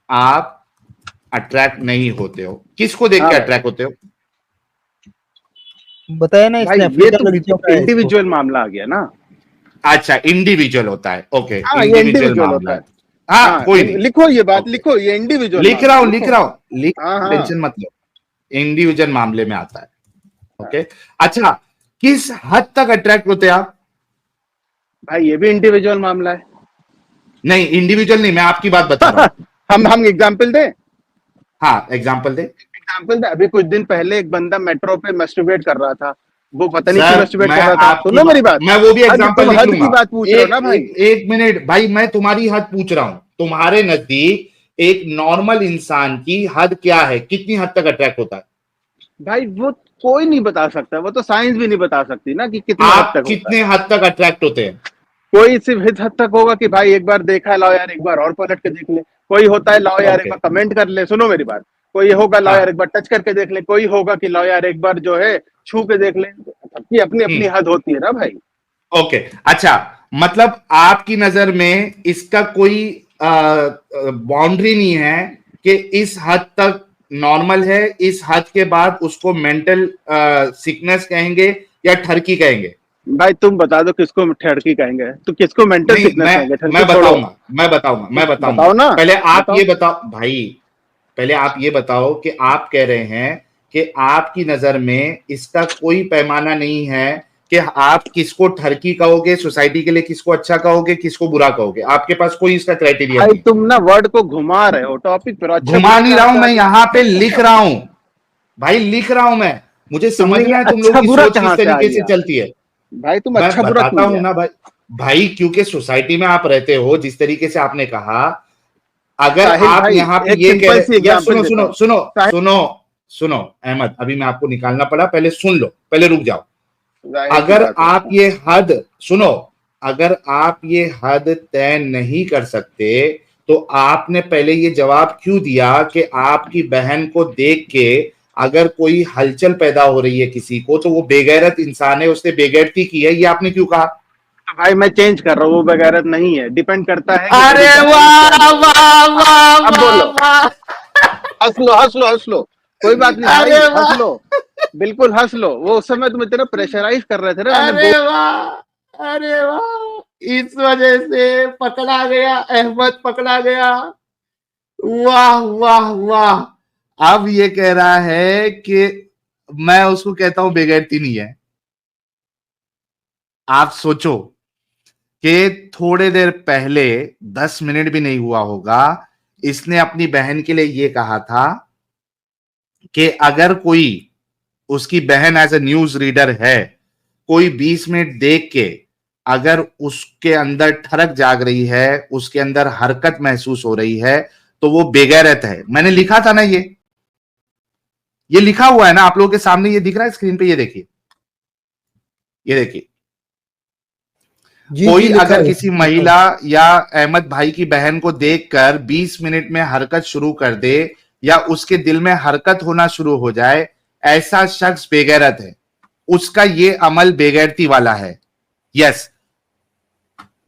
आप अट्रैक्ट नहीं होते हो, किसको देख हाँ के भाई, अट्रैक्ट होते हो? बताया ना भाई इसने, ये अफ्रीकन तो लड़कियों का है इसको। इंडिविजुअल मामला आ गया ना। अच्छा, इंडिविजुअल होता है, ओके, हाँ ये इंडिविजुअल इंडिविजुअल मामला होता है। है। हाँ, हाँ कोई नहीं, लिखो ये बात, ओके, लिखो, ये इंडिविजुअल लिख मामला रहा है, हूं, लिख लिखो। रहा हूं, हाँ हाँ टेंशन मत लो, इंडिविजुअल मामले में आता है। हाँ। ओके, अच्छा, किस हद तक अट्रैक्ट होते हैं आप? भाई ये भी इंडिविजुअल मामला है। नहीं, इंडिविजुअल नहीं, मैं आपकी बात बता रहा हूं। हम एग्जाम्पल दें? हाँ, एग्जाम्पल दे। एग्जाम्पल दें, अभी कुछ दिन पहले एक बंदा मेट्रो पे मस्टरबेट कर रहा था, वो पता नहीं क्यों सर मस्टरबेट मैं कर रहा था। आपकी सुनो मेरी बात, मैं वो भी हद, एग्जाम्पल तुम लिख हद की लूंगा। बात पूछ रहे हो एक ना भाई। एक एक मिनट भाई, मैं तुम्हारी हद पूछ रहा हूं। तुम्हारे नजदीक एक नॉर्मल इंसान की हद क्या है, कितनी हद तक अट्रैक्ट होता है? भाई वो कोई नहीं बता सकता, वो तो साइंस भी नहीं बता सकती ना कि कितनी हद आप तक होता है। कितने हद तक अट्रैक्ट होते हैं? कोई सिर्फ इस हद तक होगा कि भाई एक बार देखा है, लाओ यार एक बार और पलट के देख ले। कोई होता है लाओ यार एक ओके। बार कमेंट कर ले, सुनो मेरी बात। कोई होगा लाओ हाँ। यार एक बार टच करके देख ले। कोई होगा कि लाओ यार एक बार जो है छू के देख ले। सबकी अपनी अपनी हद होती है ना भाई। ओके, अच्छा, मतलब आपकी नजर में इसका कोई बाउंड्री नहीं है कि इस हद तक नॉर्मल है, इस हद के बाद उसको मेंटल सिकनेस कहेंगे या ठरकी कहेंगे? भाई तुम बता दो किसको ठरकी कहेंगे, तो किसको मेंटल नहीं, सिकनेस कहेंगे? मैं ठरकी छोड़ो। मैं बताऊंगा। बताओ ना। पहले आप बताओ। ये बताओ भाई, पहले आप ये बताओ कि आप कह रहे हैं कि आपकी नजर में इसका कोई पैमाना नहीं है कि आप किसको ठरकी कहोगे, सोसाइटी के लिए किसको अच्छा कहोगे, किसको बुरा कहोगे। आपके पास कोई इसका क्राइटेरिया भाई नहीं है। तुम ना वर्ड को घुमा रहे हो टॉपिक पर। अच्छा घुमा बुरा नहीं का रहा हूं, क्या? मैं यहाँ पे लिख रहा हूं भाई, लिख रहा हूं मैं। मुझे तुमने समझना ये है तुम लोगों अच्छा की बुरा सोच कहाँ किस से आ तरीके से गया? चलती है। भाई तुम मैं अच्छा बुरा बताता क्यों हूं लिया? ना भाई। भाई क्योंकि सोसाइटी में आप रहते हो, जिस तरीके से आपने कहा, अगर साहिल आप भाई यहाँ पे एक ये कह सिंपल सी रहे, यार एग्जांपल सुनो देता सुनो हूँ। सुनो साहिल सुनो सुनो अहमद, अभी मैं आपको निकालना पड़ा, पहले सुन लो, पहले रुक जाओ। जाहिर सी अगर बात है। आप ये हद सुनो, अगर आप ये हद तय नहीं कर सकते तो आपने पहले ये जवाब क्यों दिया कि आपकी बहन को देख के अगर कोई हलचल पैदा हो रही है किसी को तो वो बेगैरत इंसान है, उसने बेगैरती की है, ये आपने क्यों कहा? तो भाई मैं चेंज कर रहा हूँ, वो बगैरत नहीं है। डिपेंड करता है कि मेरी अरे बहन वाह कैसी है। वाह वाह अब वाह बोलो। वाह! हंस लो हंस लो हंस लो। कोई बात नहीं भाई, अरे हंस वाह! लो। बिल्कुल हंस लो। वो उस समय तुम इतना प्रेशराइज कर रहे थे ना, मैंने अरे वाह! अरे वाह! इस वजह से पकड़ा गया, अहमद पकड़ा गया। वाह वाह वाह! अब ये कह रहा है कि मैं उसको कहता हूं बेगैरती नहीं है। आप सोचो कि थोड़े देर पहले, 10 मिनट भी नहीं हुआ होगा, इसने अपनी बहन के लिए ये कहा था कि अगर कोई, उसकी बहन एज ए न्यूज रीडर है, कोई 20 मिनट देख के अगर उसके अंदर ठरक जाग रही है, उसके अंदर हरकत महसूस हो रही है, तो वो बेगैरत है। मैंने लिखा था ना, ये लिखा हुआ है ना आप लोगों के सामने, ये दिख रहा है स्क्रीन पे, ये देखिए, ये देखिए। जी कोई जी लिखा अगर है, किसी लिखा है। महिला या अहमद भाई की बहन को देखकर 20 मिनट में हरकत शुरू कर दे या उसके दिल में हरकत होना शुरू हो जाए, ऐसा शख्स बेगैरत है। उसका ये अमल बेगैरती वाला है। यस,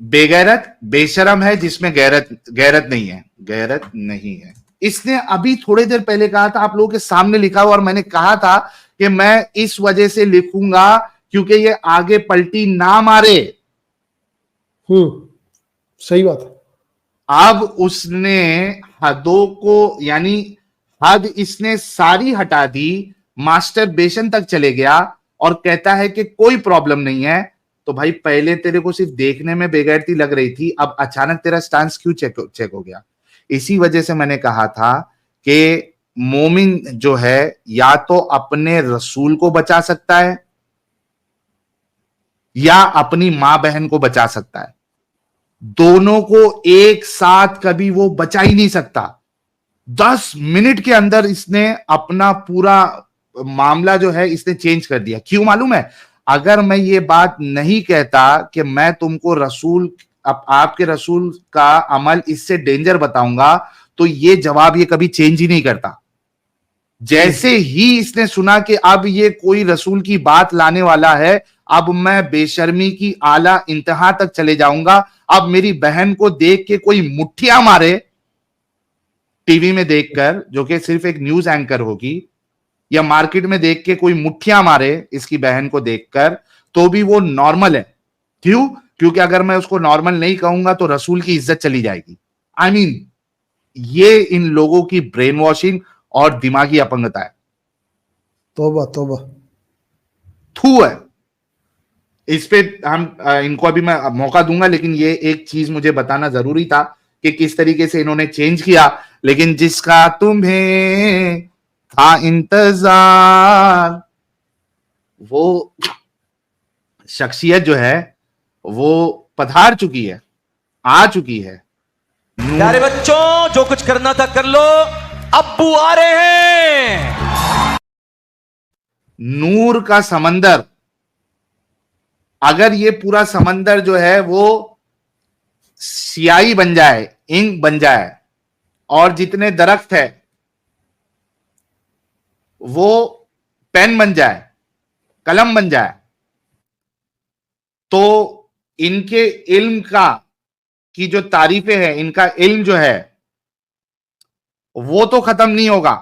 बेगैरत बेशरम है जिसमें गैरत गैरत नहीं है, गैरत नहीं है। इसने अभी थोड़ी देर पहले कहा था, आप लोगों के सामने लिखा हुआ, और मैंने कहा था कि मैं इस वजह से लिखूंगा क्योंकि ये आगे पलटी ना मारे। सही बात है। अब उसने हदों को, यानी हद इसने सारी हटा दी, मास्टरबेशन तक चले गया और कहता है कि कोई प्रॉब्लम नहीं है। तो भाई पहले तेरे को सिर्फ देखने में बेगैरती लग रही थी, अब अचानक तेरा स्टांस क्यों चेक हो गया? इसी वजह से मैंने कहा था कि मोमिन जो है या तो अपने रसूल को बचा सकता है या अपनी मां बहन को बचा सकता है। दोनों को एक साथ कभी वो बचा ही नहीं सकता। 10 मिनट के अंदर इसने अपना पूरा मामला जो है इसने चेंज कर दिया। क्यों मालूम है? अगर मैं ये बात नहीं कहता कि मैं तुमको रसूल, आपके रसूल का अमल इससे डेंजर बताऊंगा, तो ये जवाब ये कभी चेंज ही नहीं करता। जैसे ही इसने सुना कि अब ये कोई रसूल की बात लाने वाला है, अब मैं बेशर्मी की आला इंतहा तक चले जाऊंगा। अब मेरी बहन को देख के कोई मुट्ठियां मारे टीवी में देखकर, जो कि सिर्फ एक न्यूज एंकर होगी, या मार्केट में देख के कोई मुट्ठियां मारे इसकी बहन को देखकर, तो भी वो नॉर्मल है। क्यों? क्योंकि अगर मैं उसको नॉर्मल नहीं कहूंगा तो रसूल की इज्जत चली जाएगी। आई मीन, ये इन लोगों की ब्रेन वॉशिंग और दिमागी अपंगता है। तौबा तौबा। थू है। इस पे हम इनको अभी मैं मौका दूंगा, लेकिन ये एक चीज मुझे बताना जरूरी था कि किस तरीके से इन्होंने चेंज किया। लेकिन जिसका तुम्हें था इंतजार, वो शख्सियत जो है वो पधार चुकी है, आ चुकी है। प्यारे बच्चों, जो कुछ करना था कर लो, अब्बू आ रहे हैं। नूर का समंदर, अगर ये पूरा समंदर जो है वो स्याही बन जाए, इंक बन जाए, और जितने दरख्त है वो पेन बन जाए, कलम बन जाए, तो इनके इल्म का की जो तारीफें हैं, इनका इल्म जो है वो तो खत्म नहीं होगा,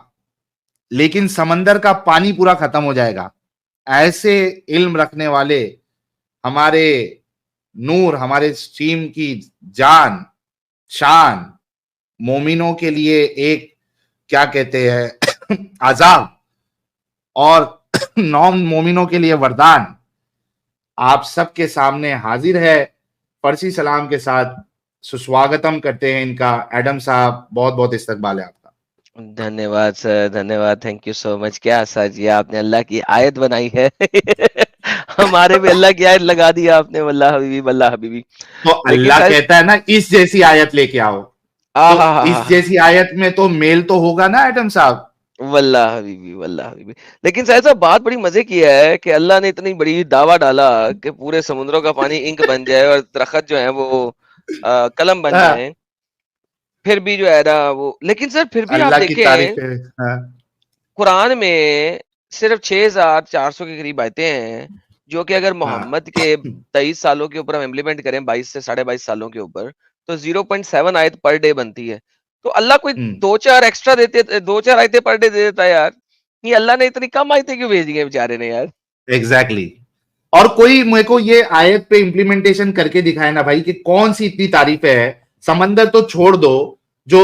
लेकिन समंदर का पानी पूरा खत्म हो जाएगा। ऐसे इल्म रखने वाले हमारे नूर, हमारे स्ट्रीम की जान शान, मोमिनों के लिए एक क्या कहते हैं आजाब, और नॉन मोमिनों के लिए वरदान, आप सबके सामने हाजिर है। फर्सी सलाम के साथ सुस्वागतम करते हैं इनका। एडम साहब, बहुत बहुत इस्तकबाल है आपका। धन्यवाद सर, धन्यवाद, थैंक यू सो मच। क्या सर जी, आपने अल्लाह की आयत बनाई है हमारे भी अल्लाह की आयत लगा दी आपने, वल्लाह हबीबी वल्लाह हबीबी। तो अल्लाह कहता है ना, इस जैसी आयत लेके आओ, तो इस जैसी आयत में तो मेल तो होगा ना एडम साहब। वल्लाह हबीबी वल्लाह हबीबी। लेकिन शायद साहब बात बड़ी मजे की है कि अल्लाह ने इतनी बड़ी दावा डाला कि पूरे समुद्रों का पानी इंक बन जाए और दरख्त जो है वो कलम बन जाए, फिर भी जो है ना वो, लेकिन सर फिर भी आप अल्लाह की तारीफ देखें है। कुरान में सिर्फ 6400 के करीब आयतें हैं, जो कि अगर मोहम्मद के 23 सालों के ऊपर हम इम्प्लीमेंट करें, 22 से 22.5 सालों के ऊपर, तो 0.7 आयत पर डे बनती है। तो अल्लाह कोई 2-4 एक्स्ट्रा देते, 2-4 आयतें पर डे दे देता है यार। ये अल्लाह ने इतनी कम आयतें क्यों भेजी है बेचारे ने यार। एग्जैक्टली। और कोई मेरे को ये आयत पे इम्प्लीमेंटेशन करके दिखाए ना भाई कि कौन सी इतनी तारीफ है। समंदर तो छोड़ दो, जो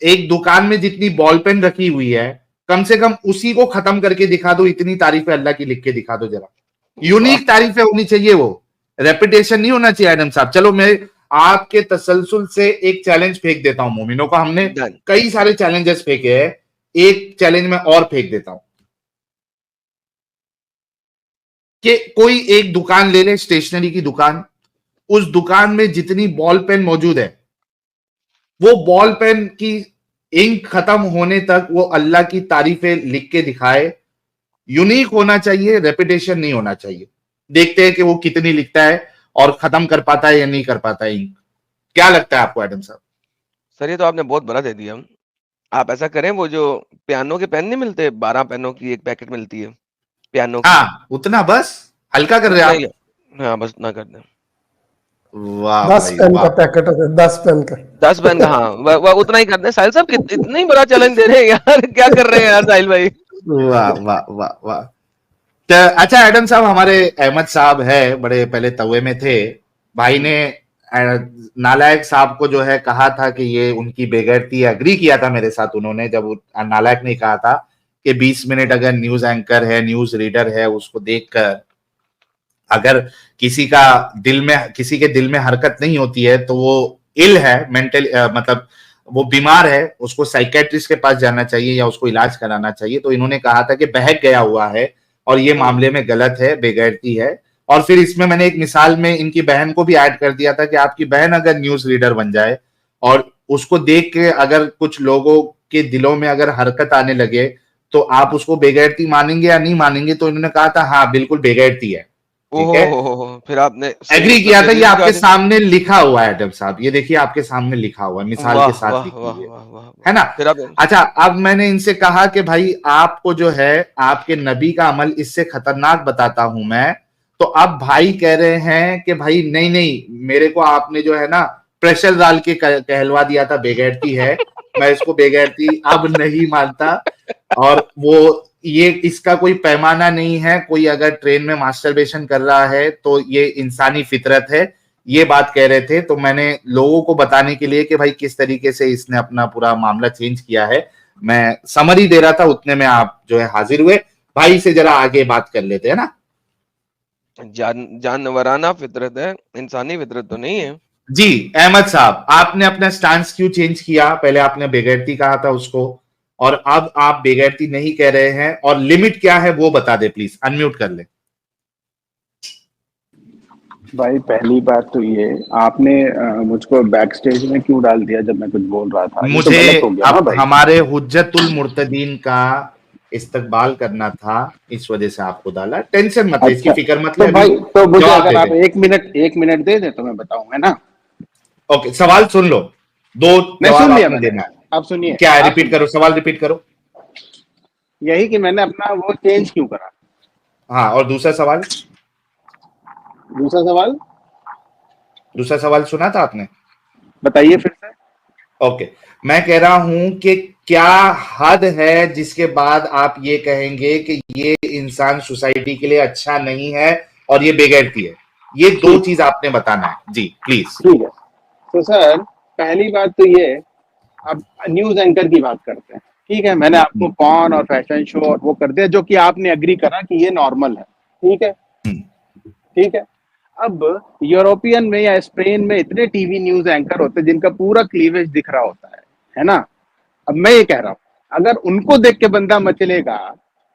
एक दुकान में जितनी बॉल पेन रखी हुई है, कम से कम उसी को खत्म करके दिखा दो। इतनी तारीफें अल्लाह की लिख के दिखा दो जरा। यूनिक तारीफें होनी चाहिए, वो रेपिटेशन नहीं होना चाहिए। एडम साहब, चलो मैं आपके तसलसल से एक चैलेंज फेंक देता हूं मोमिनों का। हमने कई सारे चैलेंजेस फेंके हैं, एक चैलेंज में और फेंक देता हूं कि कोई एक दुकान ले ले, स्टेशनरी की दुकान, उस दुकान में जितनी बॉल पेन मौजूद है, वो बॉल पेन की इंक खत्म होने तक वो अल्लाह की तारीफें लिख के दिखाए। यूनिक होना चाहिए, रेपिटेशन नहीं होना चाहिए। देखते हैं कि वो कितनी लिखता है और खत्म कर पाता है या नहीं कर पाता है इंक। क्या लगता है आपको एडम साहब? सर ये तो आपने बहुत बड़ा दे दिया। आप ऐसा करें, वो जो पियानो के पेन नहीं मिलते, 12 पेनों की एक पैकेट मिलती है पियानो की, हाँ उतना बस हल्का कर रहे हैं आप। हाँ बस ना कर दें। वाह 10 भाई पेन वाह। का पैकेट है, 10 पेन का। 10 पेन का, हाँ वह उतना ही कर दें। साहिल साहब इतना ही बड़ा चैलेंज दे रहे हैं यार, क्या कर रहे हैं यार साहिल भाई। वाह वाह वाह वाह। तो अच्छा एडम साहब, हमारे अहमद साहब है, बड़े पहले तवे में थे। भाई ने नालायक साहब को जो है कहा था कि ये उनकी बेगैरती, एग्री किया था मेरे साथ उन्होंने, जब नालायक ने कहा था कि 20 मिनट अगर न्यूज एंकर है, न्यूज रीडर है, उसको देखकर अगर किसी के दिल में हरकत नहीं होती है तो वो इल है, मेंटल मतलब वो बीमार है, उसको साइकेट्रिस्ट के पास जाना चाहिए या उसको इलाज कराना चाहिए। तो इन्होंने कहा था कि बहक गया हुआ है और ये मामले में गलत है, बेगैरती है। और फिर इसमें मैंने एक मिसाल में इनकी बहन को भी ऐड कर दिया था कि आपकी बहन अगर न्यूज रीडर बन जाए और उसको देख के अगर कुछ लोगों के दिलों में अगर हरकत आने लगे तो आप उसको बेगैरती मानेंगे या नहीं मानेंगे? तो इन्होंने कहा था हाँ बिल्कुल बेगैरती है। ठीक है, फिर आपने एग्री किया था। ये आपके सामने लिखा हुआ है एडम साहब, ये देखिए आपके सामने लिखा हुआ है, मिसाल के साथ लिखी है ना। अच्छा, अब मैंने इनसे कहा कि भाई आपको जो है आपके नबी का अमल इससे खतरनाक बताता हूं मैं। तो अब भाई कह रहे हैं कि भाई नहीं नहीं, मेरे को आपने जो है ना प्रेशर डाल के कहलवा दिया था बेगैरती है, मैं इसको बेगैरती अब नहीं मानता। और वो ये इसका कोई पैमाना नहीं है, कोई अगर ट्रेन में मास्टरबेशन कर रहा है तो ये इंसानी फितरत है, ये बात कह रहे थे। तो मैंने लोगों को बताने के लिए कि भाई किस तरीके से इसने अपना पूरा मामला चेंज किया है, मैं समरी दे रहा था, उतने में आप जो है हाजिर हुए। भाई से जरा आगे बात कर लेते हैं ना। जानवराना फितरत है, इंसानी फितरत तो नहीं है जी। अहमद साहब, आपने अपना स्टांस क्यों चेंज किया? पहले आपने बेगैरती कहा था उसको और अब आप बेगैरती नहीं कह रहे हैं, और लिमिट क्या है वो बता दे प्लीज, अनम्यूट कर ले। भाई पहली बात तो ये, आपने मुझको बैक स्टेज में क्यों डाल दिया जब मैं कुछ बोल रहा था? मुझे तो गलत हो गया ना भाई। हमारे हुज्जतुल मुर्तदीन का इस्तकबाल करना था, इस वजह से आपको डाला। टेंशन मत ले, इसकी अच्छा, फिक्र मत तो ले, भाई अभी तो मुझे जवाब अगर दे आप दे। एक मिनट दे दे तो मैं बताऊंगा ना। ओके, सवाल सुन लो, दो नहीं, जवाब सुन लिया आपने मैंने। देना है। आप सुनिए, क्या है, आप रिपीट सुनिए। करो, सवाल रिपीट करो। यही कि मैंने अपना वो चेंज क्यों करा। हाँ, और दूसरा सवाल? दूसरा सवाल दूसरा सवाल सुना था आपने? बताइए फिर से। ओके, मैं कह रहा हूं कि क्या हद है जिसके बाद आप ये कहेंगे कि ये इंसान सोसाइटी के लिए अच्छा नहीं है और ये बेगैरती है? ये दो ठीक चीज आपने बताना है जी, प्लीज। ठीक है। तो सर, पहली बात तो ये, अब न्यूज एंकर की बात करते हैं। ठीक है, मैंने आपको कौन और फैशन शो और वो कर दिया, जो कि आपने एग्री करा कि ये नॉर्मल है। ठीक है, ठीक है। अब यूरोपियन में या स्पेन में इतने टीवी न्यूज एंकर होते हैं जिनका पूरा क्लीवेज दिख रहा होता है ना। अब मैं ये कह रहा हूँ, अगर उनको देख के बंदा मचलेगा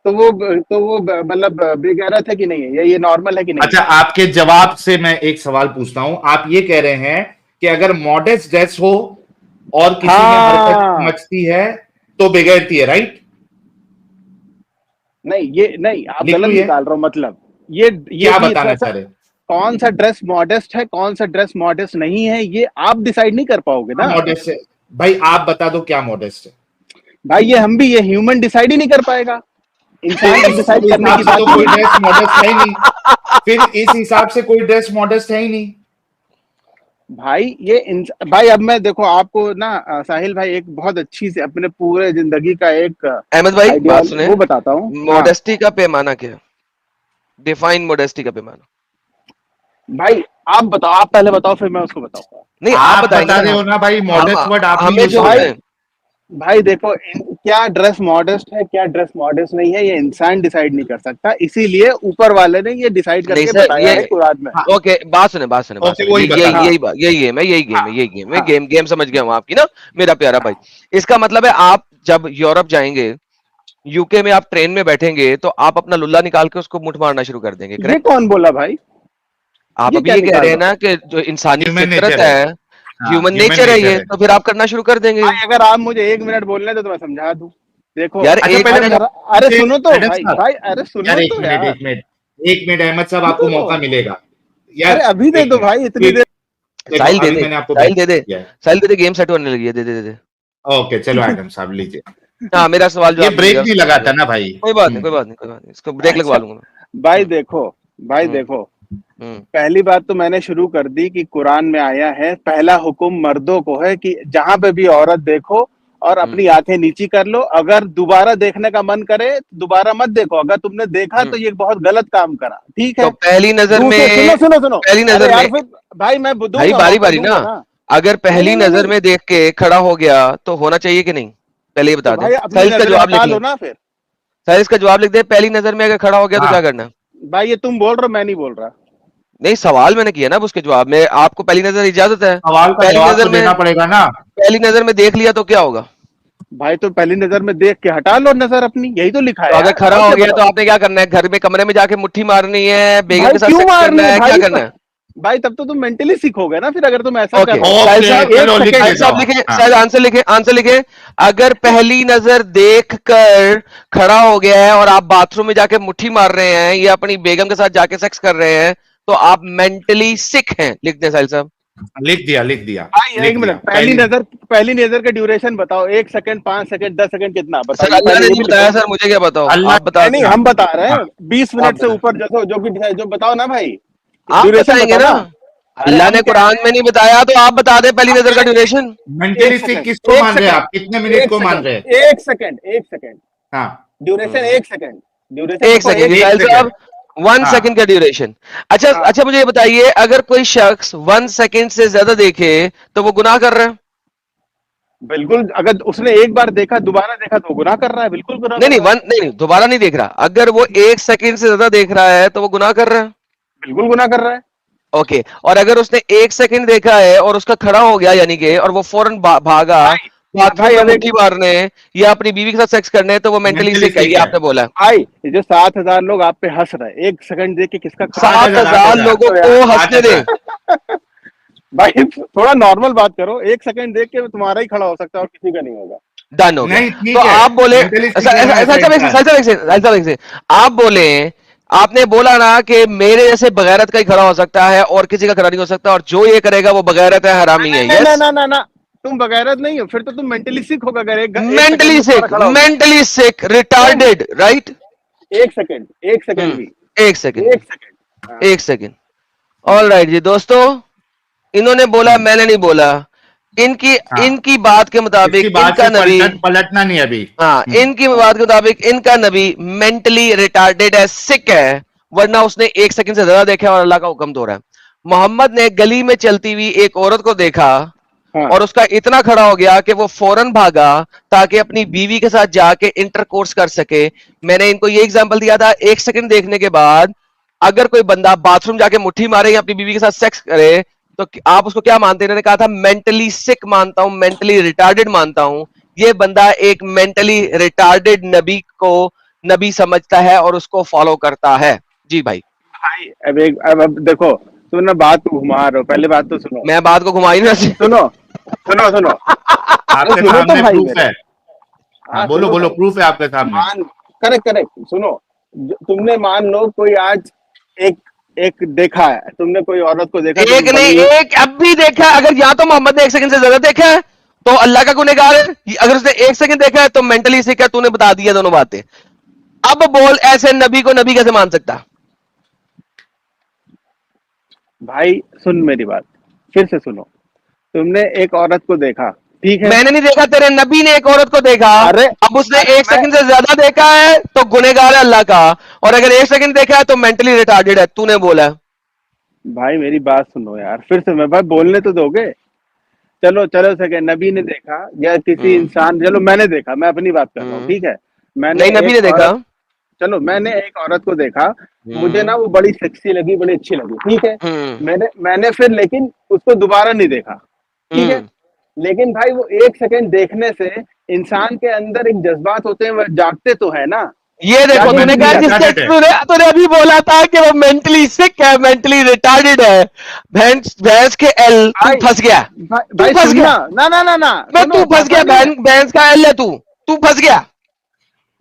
तो वो मतलब बेगैरत है कि नहीं है, या ये नॉर्मल है कि नहीं अच्छा, है। आपके जवाब से मैं एक सवाल पूछता हूं। आप ये कह रहे हैं कि अगर मॉडेस्ट ड्रेस हो और किसी में हरकत हाँ, मचती है तो बेगैरती है, राइट? नहीं ये नहीं, आप लिख लूं गलत ये? निकाल रहे हो। मतलब ये क्या कि बताना सर, चाह रहे? कौन सा ड्रेस मॉडेस्ट है, कौन सा ड्रेस मॉडेस्ट नहीं है, ये आप डिसाइड नहीं कर पाओगे ना। मॉडेस्ट है भाई, आप बता दो क्या मॉडेस्ट है। भाई ये ह्यूमन डिसाइड ही नहीं कर पाएगा। फिर इंसान की इस डिसाइड करने हिसाब की से बात तो ही कोई नहीं है। ड्रेस मॉडेस्ट है ही नहीं। फिर इस हिसाब से कोई ड्रेस मॉडेस्ट है ही नहीं। भाई भाई अब मैं देखो आपको ना, साहिल भाई, एक बहुत अच्छी से अपने पूरे जिंदगी का एक अहमद भाई आइडिया बात सुने, वो बताता हूँ। हाँ मॉडेस्टी का पैमाना क्या है? डिफाइन मॉडेस्टी का पैमाना। भाई, आप बताओ, आप पहले बताओ फिर मैं उसको बताऊंगा। नहीं आप आप बताएंगे बता ना, रहे हो ना भाई, हम मॉडेस्ट वर्ड आपने हमें यूज जो किया है। भाई भाई देखो, क्या ड्रेस मॉडेस्ट है क्या ड्रेस मॉडेस्ट नहीं है, ये इंसान डिसाइड नहीं कर सकता। इसीलिए ऊपर वाले ने ये डिसाइड नहीं करके सर, बताया ये है कुरान में। हाँ, ओके, बात सुने, वही बता यही रहा हाँ यही बात, यही गेम है, यही गेम है, यही गेम है, हाँ गेम समझ गया हूँ आपकी ना, मेरा प्यारा भाई। इसका मतलब है आप जब यूरोप जाएंगे, यूके में आप ट्रेन में बैठेंगे तो आप अपना लुल्ला निकाल के उसको मुठ मारना शुरू कर देंगे, ये करेक्ट? कौन बोला भाई? आप ये अभी क्या ये कह निकाल रहे हैं रहा हूँ? ना कि जो इंसानी ह्यूमन फितरत नेचर है। है, हाँ, ह्यूमन ह्यूमन नेचर है नेचर ये, है। तो फिर आप करना शुरू कर देंगे। भाई अगर आप मुझे 1 मिनट बोलने दो तो मैं समझा दूं। देखो, यार अच्छा, एक पहले भाई मिनट, जरा, अरे मुझे सुनो तो एडम भाई, साहब, भाई अरे यार सुनो एक तो मिनट, यार, एक मिनट, एक मिनट अहमद साहब, सुनो आपको तो। मौका मिलेगा यार। अरे अभी दे एक दो मिनट, भाई, इतनी फिर देर। देखो, साहिल दे अभी दे, मैंने आपको साहिल दे दे, मैसेज किया है। साहिल दे दे, गेम सेट होने लगी है, दे दे दे दे। ओके, चलो एडम साहब लीजिए। हाँ मेरा सवाल जो ये आपने ब्रेक लिया नहीं उसका लगा जवाब था दे। ना भाई। कोई बात नहीं, कोई बात नहीं, कोई बात नहीं, इसको ब्रेक लगवा अच्छा लूंगा भाई मैं। देखो, भाई हम्म देखो, हम्म पहली बात तो मैंने शुरू कर दी कि कुरान में आया है, पहला हुक्म मर्दों को है कि जहां पे भी औरत देखो और अपनी आंखें नीची कर लो। अगर दोबारा देखने का मन करे तो दोबारा मत देखो। अगर तुमने देखा तो हम्म। ये बहुत गलत काम करा। ठीक तो है। पहली नजर दूसरे, में, सुनो सुनो सुनो, पहली अरे नजर में, यार फिर, भाई मैं भाई दूंगा, बारी मौका बारी ना, दूंगा ना। अगर नहीं पहली नहीं नहीं नजर नहीं, में देख के खड़ा हो गया तो होना चाहिए कि नहीं? पहले ये तो बता दें। भाई अपनी साहिल इसका नजरें जवाब हटा लिख लो ले, ना फिर। साहिल इसका जवाब लिख दे, पहली नजर में अगर खड़ा हो गया तो हाँ, क्या करना है? भाई ये तुम बोल रहे हो, मैं नहीं बोल रहा। नहीं सवाल मैंने किया ना, अब उसके जवाब में आपको पहली नजर इजाजत है, सवाल का पहली जवाब नजर तो में, देना पड़ेगा ना। पहली नजर में देख लिया तो क्या होगा? भाई तो पहली नजर में देख के हटा लो नजर अपनी, यही तो लिखा है तो अगर यार, खड़ा और हो क्या गया तो बताओ। आपने क्या करना है? घर में कमरे में जाके मुट्ठी मारनी है, बेगम भाई के साथ क्यों सेक्स मारनी करना है है, क्या भाई? करना है? भाई तब तो तुम मेंटली सीखोगे ना फिर, अगर तुम ऐसा कर ओके रहे हो। साहिल ओके, साहब, एक चलो लिख सेकंड, साहिल देता साहब हूँ। लिखे, हाँ, शायद आंसर लिखे, आंसर लिखे। अगर पहली नजर देख कर खड़ा हो गया है और आप बाथरूम में जाके मुट्ठी मार रहे हैं या अपनी बेगम के साथ जाके सेक्स कर रहे हैं तो आप मेंटली सिक हैं। लिख दें साहिल साहब। लिख दिया, लिख दिया, भाई एक लिख मिनट, दिया पहली। पहली नजर का ड्यूरेशन बताओ। 1 सेकंड, 5 सेकंड, 10 सेकंड, कितना सर बताइए अल्लाह पहले ने ये नहीं भी बताया, बताओ। सर मुझे क्या बताओ, अल्लाह आप बता नहीं नहीं, दें। हम बता रहे हाँ, हैं 20 आप मिनट से बताएं, ऊपर जो बताओ ना भाई, आप ड्यूरेशन बताएंगे ना। बताओ ना। अरे अल्लाह हम ने कह कुरान रहे में हैं, नहीं बताया तो आप बता दें पहली हम नजर कह का रहे ड्यूरेशन। हैं मेंटली सिक किसको एक मान रहे हैं सेकंड, आप? कितने मिनट एक को मान सेकंड, रहे हैं? एक सेकंड, एक सेकंड, हाँ, ड्यूरेशन हम्म। 1 सेकंड, ड्यूरेशन एक देखो सेकंड, एक ये एक साहिल सेकंड। साहब, सेकंड 1 सेकंड हाँ, का ड्यूरेशन। अच्छा हाँ अच्छा, मुझे ये बताइए, अगर कोई शख्स 1 सेकंड से ज्यादा देखे तो वो गुनाह कर रहा है? बिल्कुल, अगर उसने एक बार देखा दोबारा देखा तो वो गुनाह कर रहा है, बिल्कुल गुनाह नहीं कर नहीं, रहा है। नहीं दोबारा नहीं देख रहा, अगर वो 1 सेकंड से ज्यादा देख रहा है तो वो गुनाह कर रहा है। बिल्कुल गुनाह कर रहा है। ओके, और अगर उसने 1 सेकंड देखा है और उसका खड़ा हो गया यानी कि, और वो फौरन भागा बाथरूम भाई में अब एक, मुट्ठी मारने या अपनी बीवी के साथ सेक्स करने, तो वो मेंटली मेंटली सिक है, ये सिक है। आपने बोला। भाई ये जो 7,000 लोग आप पे हंस रहे हैं, 1 सेकंड देख के किसका खड़ा आठ हो सात हजार गया? आठ हजार हजार लोगों तो को यार, आठ हंसने हजार दें। भाई थोड़ा नॉर्मल बात करो। 1 सेकंड देख के तुम्हारा ही खड़ा हो सकता है और किसी का नहीं होगा। डन हो गया। नहीं, ठीक तो है, आप बोले mentally sick ऐसा- होना ऐसा- ऐसा ऐसा- इंसान। ऐसा- ऐसा- ऐसा- ऐसा- आप बोले, आपने बोला ना कि मेरे जैसे बगैरत का ही खड़ा हो सकता है और किसी का खड़ा नहीं हो सकता, और जो ये करेगा वो बगैरत है, हरामी है। ना यस, ना ना ना, तुम बगैरत नहीं हो, फिर तो तुम मेंटली सिक होगा अगर एक सेकंड मेंटली में तुम्हारा सिक, खड़ा हो गया। मेंटली सिक, रिटार्डेड, राइट। एक सेकंड भी, एक सेकंड, एक सेकंड। एक सेकंड। ऑल राइट जी दोस्तों, इन्होंने बोला, मैंने नहीं बोला। इनकी हाँ। इनकी बात के इसकी मुताबिक बात इनका से नबी, पलटना नहीं अभी। हाँ, इनकी बात के मुताबिक इनका नबी मेंटली रिटार्डेड है, सिक है, वरना उसने एक सेकंड से ज्यादा देखा और अल्लाह का हुक्म तो रहा है। मोहम्मद ने गली में चलती हुई एक औरत को देखा हाँ। और उसका इतना खड़ा हो गया कि वो फौरन भागा ताकि अपनी बीवी के साथ जाके इंटरकोर्स कर सके। मैंने इनको ये एग्जांपल दिया था, एक सेकंड देखने के बाद अगर कोई बंदा बाथरूम जाके मुट्ठी मारे या अपनी बीवी के साथ सेक्स करे तो आप उसको क्या मानते हैं? इन्होंने कहा था मेंटली सिक मानता हूं, मेंटली रिटार्डेड मानता हूं। ये बंदा एक मेंटली रिटार्डेड नबी को नबी समझता है और उसको फॉलो करता है। जी भाई, भाई अब देखो, तुम ना बात को घुमा रहे हो, पहले बात तो सुनो। मैं बात को घुमाई ना। सुनो सुनो सुनो, आपके सुनो तो सामने भाई प्रूफ मेरे। है। हाँ, बोलो सुनो बोलो, भाई। प्रूफ है आपके सामने। करेक्ट करेक्ट, सुनो। तुमने मान लो कोई आज एक एक देखा है, तुमने कोई औरत को देखा, एक नहीं, एक अब भी देखा है। अगर या तो मोहम्मद ने एक सेकंड से ज्यादा देखा है तो अल्लाह का गुनहगार है, अगर उसने एक सेकंड देखा है तो मेंटली सिक है। तूने बता दिया दोनों बातें। अब बोल, ऐसे नबी को नबी कैसे मान सकता? भाई सुन मेरी बात, फिर से सुनो। तुमने एक औरत को देखा, ठीक है? मैंने नहीं देखा, तेरे नबी ने एक औरत को देखा। अरे अब उसने अरे एक सेकंड से ज्यादा देखा है तो गुनहगार है अल्लाह का, और अगर एक सेकंड देखा है तो मेंटली रिटार्डेड है। तूने बोला। भाई मेरी बात सुनो यार, फिर से मैं भाई बोलने तो दोगे? चलो चलो सके, नबी ने देखा या किसी इंसान, चलो मैंने देखा, मैं अपनी बात कर रहा हूँ, ठीक है? मैंने नहीं, नबी ने एक देखा। औरत, चलो मैंने एक औरत को देखा, मुझे ना वो बड़ी सेक्सी लगी, बड़ी अच्छी लगी, ठीक है? मैंने फिर लेकिन उसको दोबारा नहीं देखा, ठीक है? लेकिन भाई वो एक सेकंड देखने से इंसान के अंदर एक जज्बात होते हैं, वह जागते तो है ना। ये देखो, जागते तूने नहीं कहा है। जिसके तूने अभी बोला था कि वो मेंटली सिक है, मेंटली रिटार्डेड है। भैंस भैंस के एल, तू भाई- फंस गया। भाई तू फंस सुनना, गया। ना ना ना मैं सुनो, तू फंस गया, पापा ने- भैंस का एल है तू फंस गया।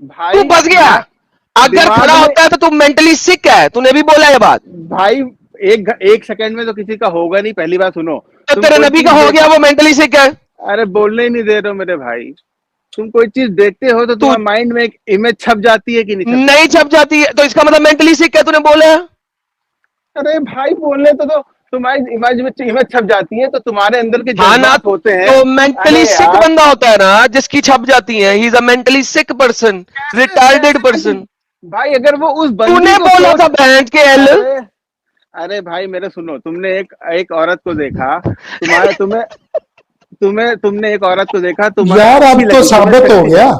भाई तू फंस गया। अगर दिमाग खड़ा में- होता है तो तू मेंटली सिक है। तूने भी बोला ये बात। भाई एक सेकंड में तो किसी का होगा नहीं, पहली बात सुनो। तो तुम तेरे कोई नबी चीज का हो देख- गया, वो मेंटली सिक है। अरे बोलने ही नहीं दे रहे हो मेरे भाई। तुम कोई चीज देखते हो तो तुम्हारे माइंड में एक इमेज छप जाती है कि नहीं छप नहीं छप जाती है तो इसका मतलब मेंटली सिक है। तूने बोला। अरे भाई बोलने तो तुम्हारी इमेज छप जाती है, तो तुम्हारे अंदर के हाँ ना, जज्बात होते हैं। तो मेंटली अरे सिक यार, बंदा होता है ना जिसकी छप जाती है। He is a mentally sick person, retarded person. भाई अगर वो उस बंदी तूने को बोला सोच- था बैंड के एल। अरे अरे भाई मेरे सुनो, तुमने एक औरत को देखा, तुमने एक औरत को देखा, तुम्हारी यार अब अच्छी तो लगी, साबित हो गया।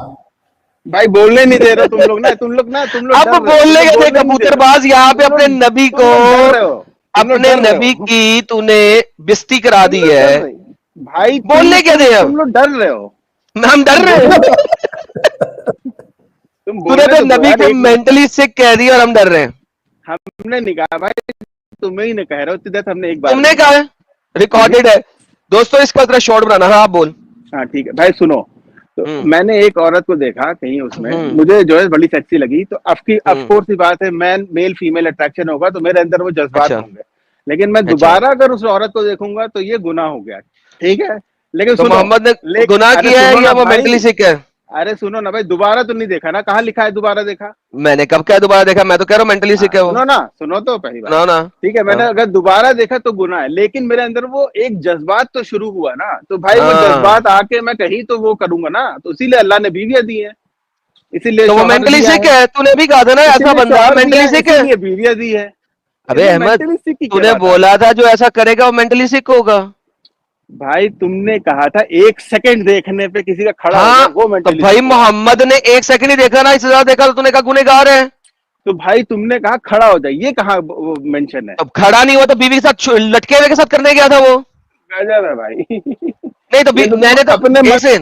भाई बोलने नहीं दे रहे हो तुम लोग ना, तुम लोग अब डर रहे हो, बोलने तुम के लोग थे कबूतरबाज यहाँ पे तुम अपने लोग- नबी तुम को, लोग डर रहे हो, तुम लोग अपने डर रहे नबी हो। की तूने बेइज्जती करा दी तुम लोग है। डर रहे- भाई बोलने क्या थे अब? तुम लोग डर रहे हो। हम डर रहे हैं। तुम तूने बोलने तो तो दो नबी यार, को एक मिनट। मेंटली सिक कह दी और हम डर रहे हैं। हमने नहीं कहा भाई, तुम्हें ही नहीं कह रहे हो, इतनी देर हमने एक बार तुमने कहा है, रिकॉर्डेड है। दोस्तों इसका जरा शॉर्ट बनाना। हाँ आप बोल। हाँ ठीक है भाई सुनो। तो मैंने एक औरत को देखा कहीं, उसमें मुझे जो है बड़ी सेक्सी लगी, तो अफकोर्स ही बात है, मेल फीमेल अट्रैक्शन होगा तो मेरे अंदर वो जज्बात अच्छा। होंगे। लेकिन मैं दोबारा अगर उस औरत को देखूंगा तो ये गुनाह हो गया, ठीक है? लेकिन तो सुनो, मोहम्मद ने गुनाह अरे किया है सुनो या ना वो भाई, मेंटली सिक है? अरे सुनो ना भाई, दोबारा तो नहीं देखा ना, कहाँ लिखा है दोबारा देखा? मैंने कब क्या दोबारा देखा? मैं तो कह रहा हूँ मेंटली सिक है वो। सुनो ना, सुनो तो पहली बात, ना ना, ठीक है? मैंने अगर दोबारा देखा तो गुनाह है, लेकिन मेरे अंदर वो एक जज्बात तो शुरू हुआ ना, तो भाई वो हाँ। जज्बात आके मैं कहीं तो वो करूंगा ना, तो इसीलिए अल्लाह ने बीवियां दी है, इसीलिए तो वो शौहर मेंटली दिया सिक है। तूने भी कहा था ना ऐसा इसीलिए बंदा शौहर मेंटली दिया सिक है। इसीलिए बीवियां दी है। अबे इसमें अहमद, mentally sick की क्या तूने बात है? बोला था जो ऐसा करेगा वो मेंटली सिक होगा। भाई तुमने कहा था एक सेकंड देखने पे किसी का खड़ा हो हाँ गया वो तो मेंटली भाई sick होगा। मोहम्मद ने एक सेकंड ही देखा ना, इससे ज्यादा देखा तो तूने कहा गुनहगार है। तो भाई तुमने कहा खड़ा हो जाए, ये कहाँ वो मेंशन है? अब खड़ा नहीं हुआ तो बीवी के साथ लटके हुए के साथ करने गया था वो। गजब है भाई। नहीं तो ये तो मैंने तो अपने मत- ऐसे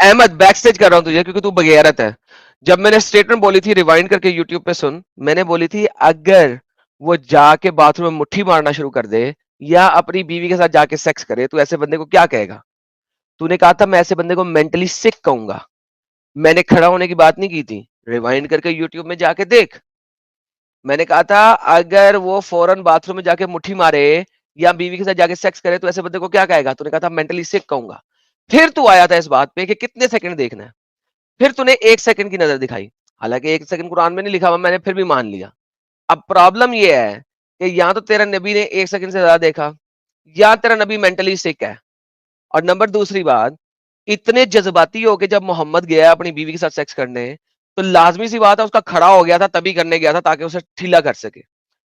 अहमद बैक स्टेज कर रहा हूँ तुझे क्योंकि तू बगैरत है। जब मैंने स्टेटमेंट बोली थी, रिवाइंड करके यूट्यूब पे सुन, मैंने बोली थी अगर वो जाके बाथरूम में मुट्ठी मारना शुरू कर दे या अपनी बीवी के साथ जाके सेक्स करे तो ऐसे बंदे को क्या कहेगा? तूने कहा था मैं ऐसे बंदे को मेंटली सिक कहूंगा। मैंने खड़ा होने की बात नहीं की थी, रिवाइंड करके यूट्यूब में जाके देख। मैंने कहा था अगर वो फौरन बाथरूम में जाके मुट्ठी मारे या बीवी के साथ जाके सेक्स करे तो ऐसे बंदे को क्या कहेगा? तूने कहा था मेंटली सिक कहूंगा। फिर तू आया था इस बात पे कि कितने सेकंड देखना है, फिर तूने 1 सेकंड की नजर दिखाई। हालांकि 1 सेकंड कुरान में नहीं लिखा हुआ, मैंने फिर भी मान लिया। अब प्रॉब्लम ये है कि या तो तेरा नबी ने 1 सेकंड से ज्यादा देखा या तेरा नबी मेंटली सिक है। और नंबर दूसरी बात, इतने जज्बाती हो के जब मोहम्मद गया अपनी बीवी के साथ सेक्स करने, तो लाजमी सी बात है उसका खड़ा हो गया था तभी करने गया था ताकि उसे ठीला कर सके।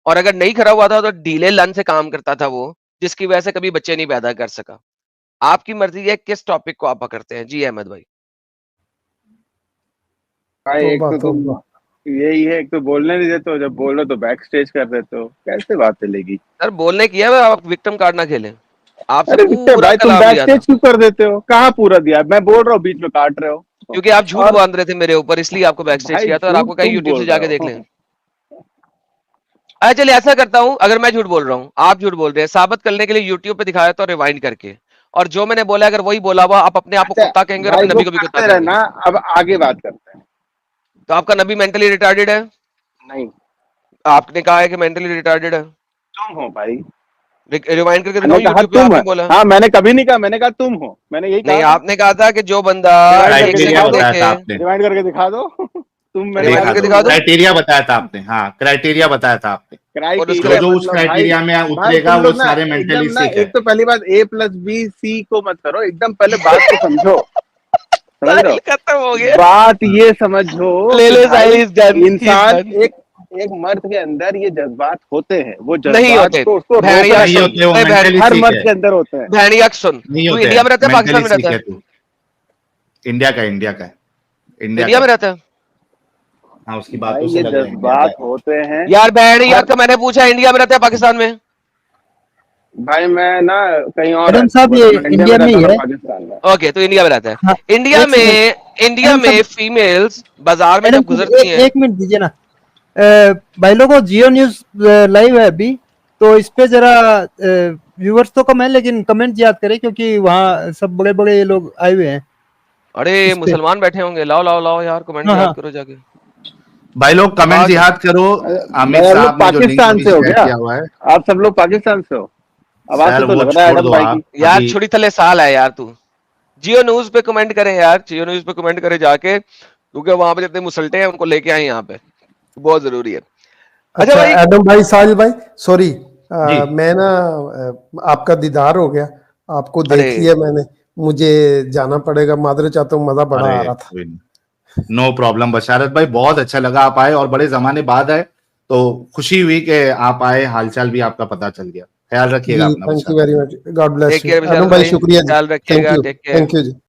और अगर नहीं खड़ा हुआ था तो ढीले लन से काम करता था वो, जिसकी वजह से कभी बच्चे नहीं पैदा कर सका। आपकी मर्जी है किस टॉपिक को आप पकड़ते हैं। जी अहमद भाई। भाई एक तौबा तो तुम तौबा। यही है, एक तो बोलने नहीं देते हो, जब बोलो तो बैक स्टेज कर देते हो, कैसे बात चलेगी? सर बोलने किया है, आप विक्टिम कार्ड ना खेलें। आपसे अरे विक्टर पूरा भाई, तुम कलाम बैक लिया था स्टेज क्यों कर देते हो? कहाँ पूरा दिया? मैं बोल रहा हूँ, बीच में काट रहे हो। क्योंकि आप झूठ और बांध रहे थे मेरे ऊपर, इसलिए आपको बैक स्टेज भाई किया था। और झूठ आपको कहीं तुम यूट्यूब से बोल रहे जाके देख हो। लें। अच्छा चलिए ऐसा करता हूं, अगर मैं झूठ बोल रहा हूं, आप झूठ बोल रहे हैं, साबित करने के लिए यूट्यूब पे दिखाया तो रिवाइंड करके, और जो मैंने बोला अगर वही बोला हुआ, आप अपने आप को अच्छा कुत्ता कहेंगे और भाई, अपने वो नबी को भी कुत्ता करते कहेंगे। रहना, अब आगे बात करते हैं। तो आपका नबी मेंटली रिटार्डेड है? नहीं, आपने कहा है कि मेंटली रिटार्डेड है। तुम हो भाई। रिवाइंड करके मैंने दिखाऊं कहा यूट्यूब पे तुम आपने है। बोला? हाँ, मैंने कभी नहीं कहा, मैंने कहा तुम हो, मैंने यही नहीं, कहा था। आपने कहा था कि जो बंदा रिवाइंड करके 1 क्राइटेरिया दिखा सेकंड दो, बताया था देखे। आपने। रिवाइंड करके दिखा दो। तुम मैंने रिवाइंड कहा करके दो दिखा तुम दो। हो। क्राइटेरिया बताया था आपने। हाँ, क्राइटेरिया बताया था आपने। और जो क्राइटेरिया उसके जो उस मतलब भाई, क्राइटेरिया में भाई उतरेगा तुम वो लोग ना सारे एकदम मेंटली ना, सिक है। एक तो पहली बात A+B+C को मत करो, एकदम पहले बात को समझो। समझ रहे साहिल हो? खत्म हो गया। बात ये समझो ले कि ले, भाई साहिल इज डन, ही इज इंसान, डन। एक एक मर्द के अंदर ये जज्बात होते हैं, वो नहीं जज्बात होते। को उसको भैणिया रोकना नहीं सुन, होते, चाहिए। वो ए मेंटली हर सिक मर्द है। के अंदर होते हैं। भैणिया सुन, नहीं तू होते इंडिया हैं, में रहता है पाकिस्तान मेंटली में सिक रहता है है? तू। इंडिया का, इंडिया का है, इंडिया का इंडिया में है। रहता है? हाँ, उसकी भाई बातों से ये लग रहा है इंडिया का जज्बात है। होते हैं। यार भैणिया हर का मैंने पूछा इंडिया में रहता है पाकिस्तान में? भाई मैं ना कहीं और एडम रहता हूँ, साहब ये मतलब मैं इंडिया में इंडिया में रहता ही हूँ ना है। पाकिस्तान में। ओके, तो इंडिया में रहता है। हाँ, इंडिया एक सेकंड। में, इंडिया एडम में साहब, फीमेल्स बाजार में एडम जब साहब गुजरती हैं। एक मिनट दीजिए ना। भाई लोगों, जियो न्यूज लाइव है अभी, तो इस पे जरा व्यूवर्स तो कम है लेकिन कमेंट याद करें, क्योंकि वहाँ सब बड़े बड़े लोग आए हुए हैं अरे इस पे। मुसलमान बैठे होंगे, लाओ लाओ लाओ यार, कमेंट हाँ याद हाँ। करो जाके। भाई लोग कमेंट आवाज जिहाद करो। आमिर मैं लोग साहब ने जो लिंक पाकिस्तान अभी से हो शेयर गया। किया हुआ है, आप सब लोग पाकिस्तान से हो, आवाज सर से तो वो लग रहा है छोड़ एडम दो भाई आप की। यार अभी। छुड़ी थले साल है यार तू। जियो न्यूज पे कमेंट करे यार, जियो न्यूज पे कमेंट करे जाके, क्योंकि वहां पे जितने मुसलटे हैं उनको लेके आए यहाँ पे, बहुत जरूरी है। अच्छा अच्छा भाई। एडम भाई, साहिल भाई, सॉरी, जी, मैं ना आपका दीदार हो गया, आपको अरे देख लिया मैंने, मुझे जाना पड़ेगा, मादरे चाहता हूँ, मजा बड़ा आ अरे रहा था। नो प्रॉब्लम बशारत भाई, बहुत अच्छा लगा आप आए और बड़े जमाने बाद आए, तो खुशी हुई कि आप आए, हालचाल भी आपका पता चल गया। ख्याल रखिएगा जी अपना थैंक यू बशारत वेरी भाई। Much, god take bless you care Adam Vishal भाई, भाई, शुक्रिया जी, ख्याल रखिएगा, take care. Thank you ji.